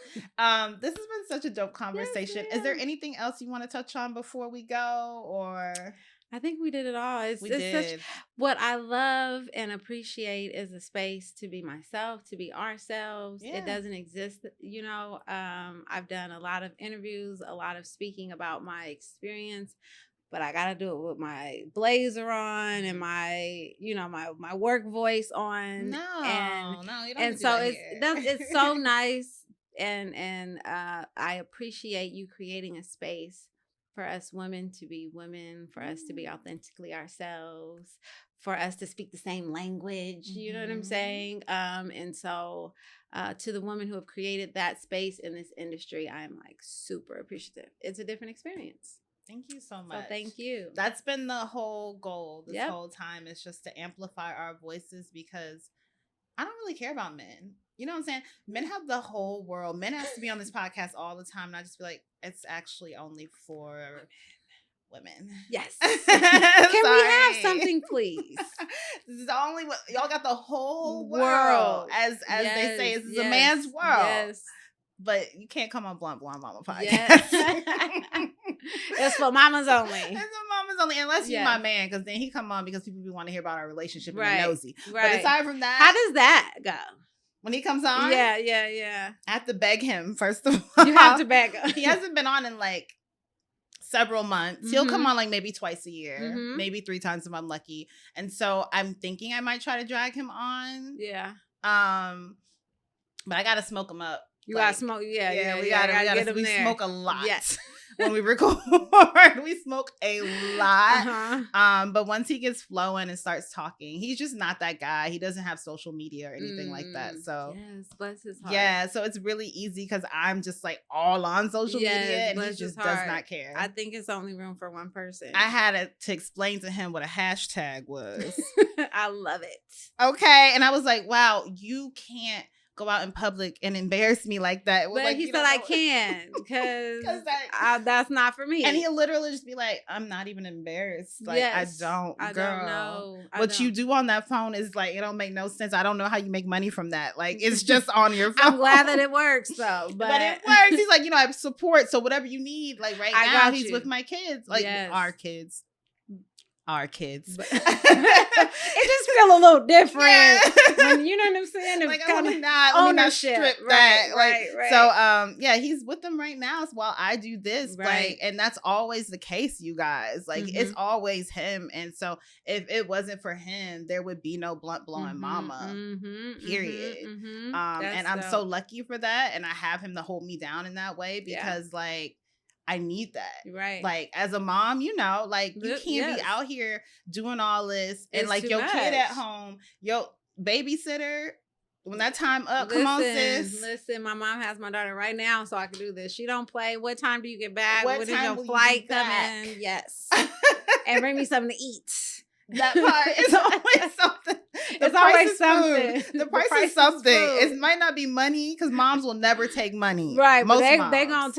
This has been such a dope conversation. Yes, is there anything else you want to touch on before we go? Or I think we did it all. It's such, what I love and appreciate is a space to be myself, to be ourselves. It doesn't exist, you know. I've done a lot of interviews, a lot of speaking about my experience. But I gotta do it with my blazer on and my, you know, my work voice on. No, you don't. And so it's so nice, and I appreciate you creating a space for us women to be women, for us to be authentically ourselves, for us to speak the same language. You know what I'm saying? And so to the women who have created that space in this industry, I'm like super appreciative. It's a different experience. Thank you so much. So thank you. That's been the whole goal this whole time, is just to amplify our voices, because I don't really care about men. You know what I'm saying? Men have the whole world. Men have to be on this podcast all the time. And I just feel like it's actually only for women. Yes. Can we have something, please? This is the only y'all got the whole world. As they say, this is a man's world. Yes. But you can't come on Blunt Blonde Mama podcast. Yes. It's for mamas only. It's for mamas only, unless you're my man, because then he come on because people want to hear about our relationship and they're nosy. Right. But aside from that, how does that go? When he comes on? Yeah. I have to beg him, first of all. You have to beg him. He hasn't been on in like several months. He'll come on like maybe twice a year, maybe 3 times if I'm lucky. And so I'm thinking I might try to drag him on. Yeah. But I gotta smoke him up. You gotta smoke, we smoke a lot. Yes. When we record, we smoke a lot. But once he gets flowing and starts talking, he's just not that guy. He doesn't have social media or anything like that. So yes, bless his heart. Yeah, so it's really easy because I'm just like all on social media, and he just does not care. I think it's only room for one person. I had to explain to him what a hashtag was. I love it. Okay, and I was like, wow, you can't go out in public and embarrass me like that. But like, he said I can, because that's not for me. And he'll literally just be like, I'm not even embarrassed. Like, I don't know. What you do on that phone is like, it don't make no sense. I don't know how you make money from that. Like, it's just on your phone. I'm glad that it works though. But it works. He's like, I have support. So whatever you need, like now he's with my kids. Like our kids. Our kids. It just feel a little different when, you know what I'm saying? Like, let me not strip that. Right. So he's with them right now while I do this. Right. Like, and that's always the case, you guys. Like, it's always him. And so if it wasn't for him, there would be no Blunt Blowing Mama. Period. And I'm so lucky for that. And I have him to hold me down in that way, because like, I need that. Right. Like, as a mom, like, you can't be out here doing all this and like your kid at home, your babysitter, when that time up, come on, sis. Listen, my mom has my daughter right now, so I can do this. She don't play. What time do you get back? When is your flight coming? Yes. And bring me something to eat. That part is always something. It's always something. The price is something. It might not be money, because moms will never take money. Right. Most but they gonna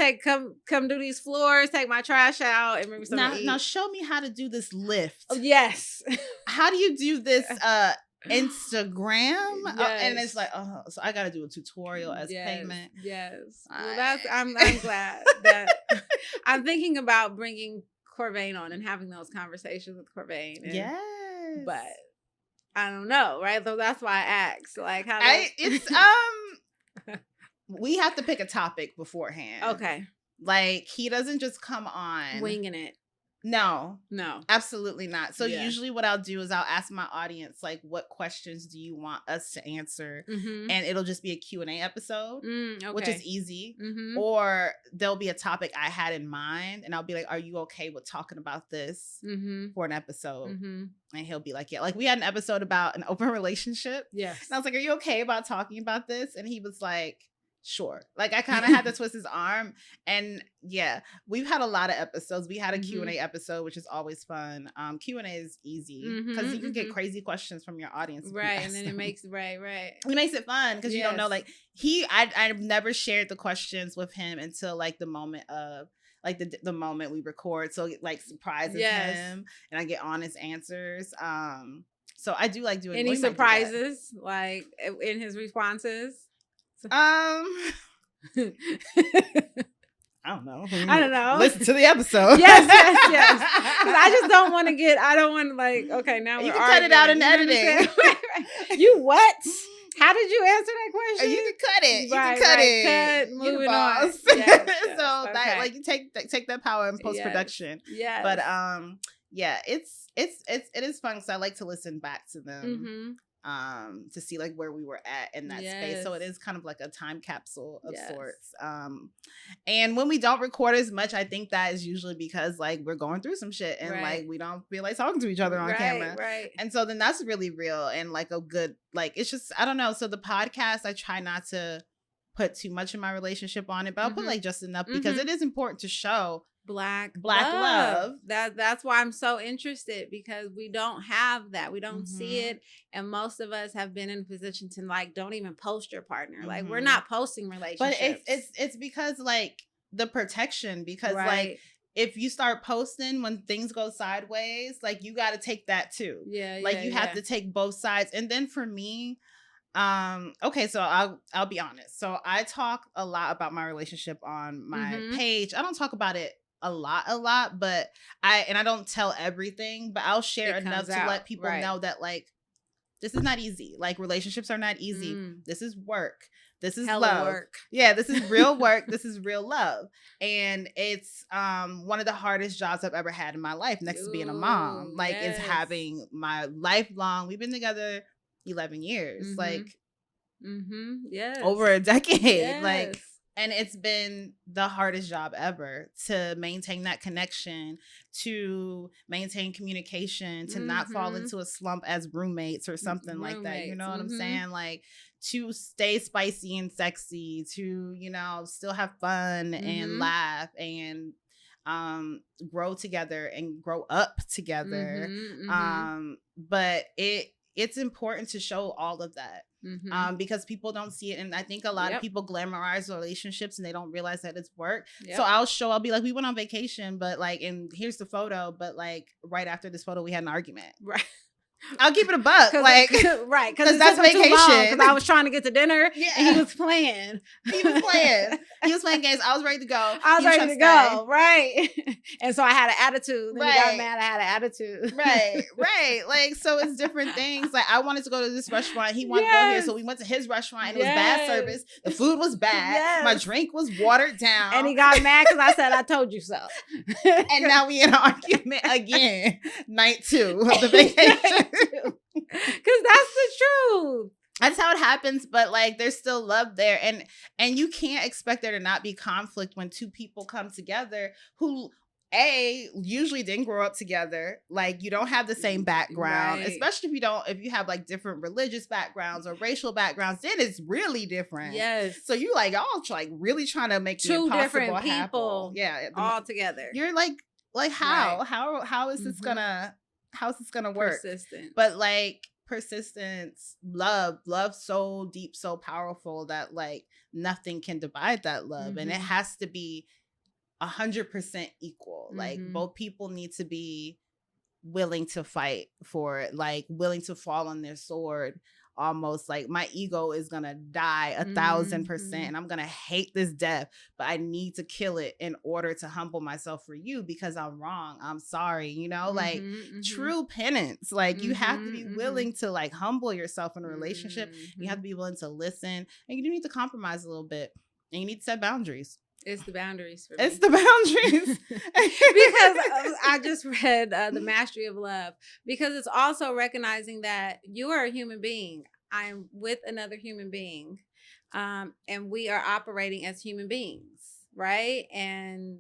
come do these floors, take my trash out, and bring me something to eat. Now show me how to do this lift. Oh, yes. How do you do this Instagram? Yes. And it's like, so I gotta do a tutorial as payment. Yes. Well, I'm glad that I'm thinking about bringing Corvain on and having those conversations with Corvain. Yes. But I don't know, right? So that's why I asked. Like, how we have to pick a topic beforehand. Okay. Like, he doesn't just come on winging it. No, No. absolutely not. So usually what I'll do is I'll ask my audience, like, what questions do you want us to answer? Mm-hmm. And it'll just be a Q&A episode, Okay. which is easy. Mm-hmm. Or there'll be a topic I had in mind and I'll be like, are you okay with talking about this for an episode? Mm-hmm. And he'll be like, yeah. Like we had an episode about an open relationship. Yes. And I was like, are you okay about talking about this? And he was like, sure. Like I kind of had to twist his arm. And yeah, we've had a lot of episodes. We had a Q&A episode, which is always fun. Q&A is easy because you can get crazy questions from your audience. Right. And then it makes, right. It makes it fun because you don't know, like I've never shared the questions with him until like the moment of, like the moment we record. So it like surprises him and I get honest answers. So I do like doing any surprises like in his responses. I don't know. I don't know. Listen to the episode. Yes. Because I just don't want to get. I don't want to like. Okay, now you we're can cut it out in editing. You what? How did you answer that question? You can cut it. You right, can cut right. it. Cut, moving on. Yes. So that like you take that power in post production. Yeah. But yeah, it is fun because I like to listen back to them. To see like where we were at in that space. So it is kind of like a time capsule of sorts. And when we don't record as much, I think that is usually because like we're going through some shit and like we don't feel like talking to each other on camera. Right. And so then that's really real and like a good, like, it's just, I don't know. So the podcast, I try not to put too much in my relationship on it, but I'll put like just enough because it is important to show Black love. That's why I'm so interested because we don't have that. We don't see it. And most of us have been in a position to like, don't even post your partner. Like we're not posting relationships. But it's because like the protection, because like if you start posting when things go sideways, like you got to take that too. Like you have to take both sides. And then for me, okay, so I'll be honest. So I talk a lot about my relationship on my page. I don't talk about it a lot, but I don't tell everything, but I'll share enough to let people know that like this is not easy. Like relationships are not easy. This is work. This is love. Work. Yeah, this is real work. This is real love. And it's one of the hardest jobs I've ever had in my life next to being a mom. Like it's having my lifelong, we've been together 11 years. Like over a decade. Like, and it's been the hardest job ever to maintain that connection, to maintain communication, to not fall into a slump as roommates or something like that. You know what I'm saying? Like to stay spicy and sexy, to, you know, still have fun and laugh and grow together and grow up together. But it's important to show all of that. Because people don't see it. And I think a lot of people glamorize relationships and they don't realize that it's work. So I'll be like, we went on vacation, but like, and here's the photo, but like right after this photo, we had an argument. Right. I'll keep it a buck, like right, because that's vacation. Because I was trying to get to dinner, and he was playing. He was playing games. I was ready to go. Right. And so I had an attitude. Then he got mad. I had an attitude. Right. Like so, it's different things. Like I wanted to go to this restaurant. He wanted to go here, so we went to his restaurant, and it was bad service. The food was bad. My drink was watered down, and he got mad because I said, "I told you so." And now we in an argument again. Night 2 of the vacation. Because that's the truth. That's how it happens, but like there's still love there, and you can't expect there to not be conflict when two people come together who usually didn't grow up together. Like you don't have the same background, especially if you have like different religious backgrounds or racial backgrounds, then it's really different. So you like all like really trying to make two different people happen. All together. You're like how is this gonna work? Persistent. But like persistence, love so deep, so powerful that like nothing can divide that love. And it has to be 100% equal. Like both people need to be willing to fight for it, like willing to fall on their sword. Almost like my ego is gonna die 1,000% and I'm gonna hate this death, but I need to kill it in order to humble myself for you because I'm wrong. I'm sorry, you know, like true penance. Like you have to be willing to like humble yourself in a relationship. You have to be willing to listen, and you do need to compromise a little bit, and you need to set boundaries. It's the boundaries for It's me. the boundaries. Because I just read The Mastery of Love, because it's also recognizing that you are a human being. I'm with another human being, and we are operating as human beings, right? And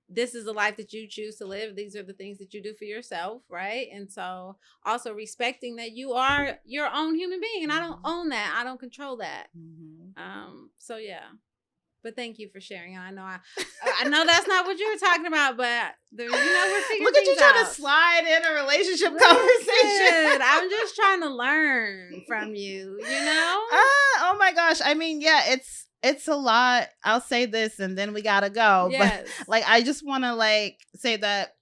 this is the life that you choose to live. These are the things that you do for yourself, right? And so also respecting that you are your own human being, and I don't own that. I don't control that. So yeah. But thank you for sharing. I know that's not what you were talking about, but we're figuring Look at you things trying out. to slide in a relationship Listen, conversation. I'm just trying to learn from you, Oh my gosh. I mean, yeah, it's a lot. I'll say this and then we gotta go. Yes. But like I just wanna say that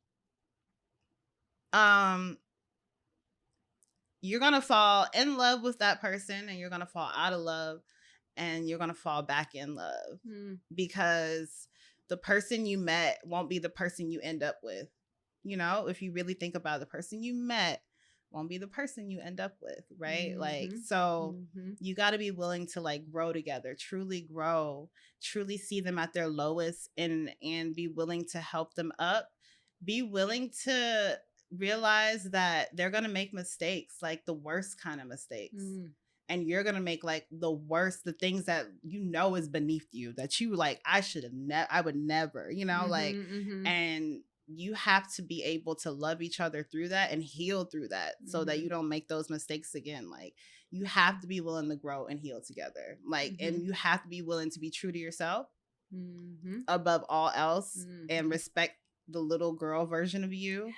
you're gonna fall in love with that person and you're gonna fall out of love and you're gonna fall back in love because the person you met won't be the person you end up with. If you really think about it, the person you met won't be the person you end up with, right? So you got to be willing to grow together, truly grow, truly see them at their lowest and be willing to help them up. Be willing to realize that they're going to make mistakes, like the worst kind of mistakes. And you're going to make the worst, the things that is beneath you, that you I would never, and you have to be able to love each other through that and heal through that so that you don't make those mistakes again. You have to be willing to grow and heal together. And you have to be willing to be true to yourself above all else and respect the little girl version of you.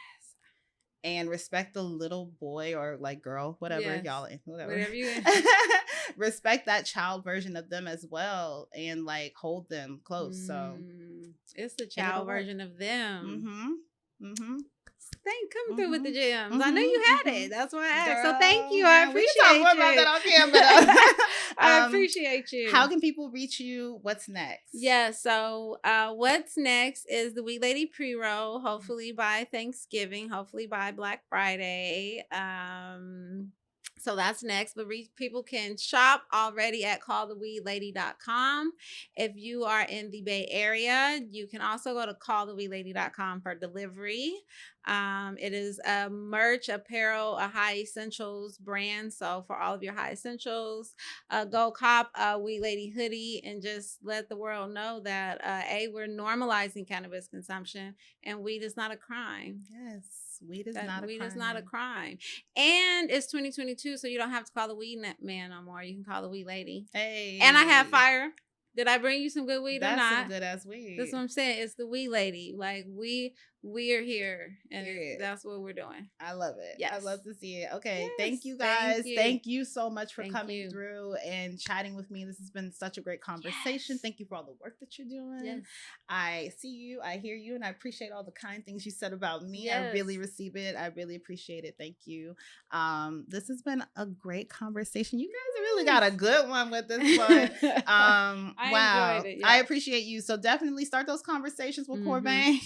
And respect the little boy or girl, whatever y'all, whatever you respect that child version of them as well, and hold them close. So it's the child version of them. Come through with the gems. I know you had it. That's why I asked. So thank you. I appreciate you. We can talk more about that on camera. I appreciate you. How can people reach you? What's next? Yeah. So what's next is the Wee Lady pre-roll. Hopefully by Thanksgiving. Hopefully by Black Friday. So that's next. But people can shop already at calltheweelady.com. If you are in the Bay Area, you can also go to calltheweelady.com for delivery. It is a merch, apparel, a high essentials brand. So for all of your high essentials, go cop a Wee Lady hoodie and just let the world know that we're normalizing cannabis consumption, and weed is not a crime. Yes. Weed is not a crime. And it's 2022, so you don't have to call the weed man no more. You can call the Wee Lady. Hey. And I have fire. Did I bring you some good weed or not? That's some good ass weed. That's what I'm saying. It's the Wee Lady. We are here, and that's what we're doing. I love it. Yes. I love to see it. Okay. Yes. Thank you guys. Thank you so much for coming through and chatting with me. This has been such a great conversation. Yes. Thank you for all the work that you're doing. Yes. I see you, I hear you, and I appreciate all the kind things you said about me. Yes. I really receive it. I really appreciate it. Thank you. This has been a great conversation. You guys really got a good one with this one. Wow. Enjoyed it, yes. I appreciate you. So definitely start those conversations with Corbin.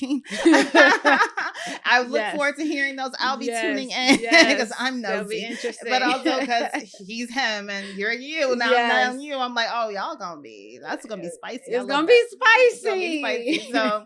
I look forward to hearing those. I'll be tuning in because I'm nosy. That'll be interesting. But also because he's him and you're you. Now I'm you. I'm like, oh, y'all gonna be. That's gonna be spicy. It's gonna be spicy. It's gonna be spicy. So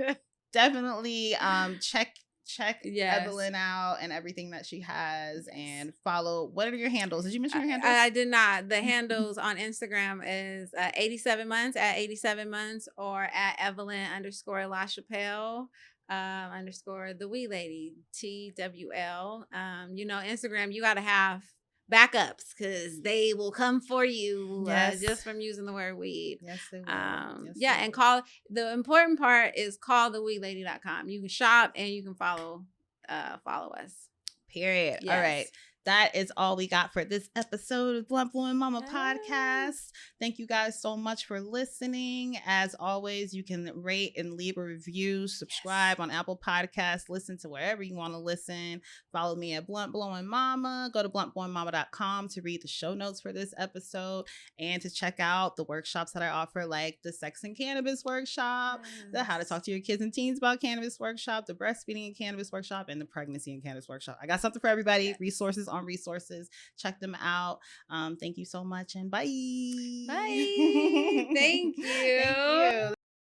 definitely check Evelyn out and everything that she has and follow. What are your handles? Did you mention your handles? I did not. The handles on Instagram is 87 months at 87 months or at Evelyn _LaChapelle. _ the Wee Lady TWL. Instagram, you got to have backups because they will come for you just from using the word weed. Yes, they will. And call. The important part is calltheweelady.com. You can shop and you can follow us. Period. Yes. All right. That is all we got for this episode of Blunt Blowing Mama podcast. Thank you guys so much for listening. As always, you can rate and leave a review, subscribe on Apple Podcasts, listen to wherever you want to listen. Follow me at Blunt Blowing Mama. Go to bluntblowingmama.com to read the show notes for this episode and to check out the workshops that I offer, like the Sex and Cannabis workshop, the How to Talk to Your Kids and Teens About Cannabis workshop, the Breastfeeding and Cannabis workshop, and the Pregnancy and Cannabis workshop. I got something for everybody. Resources on resources. Check them out. Thank you so much and bye. Bye. Thank you. Thank you.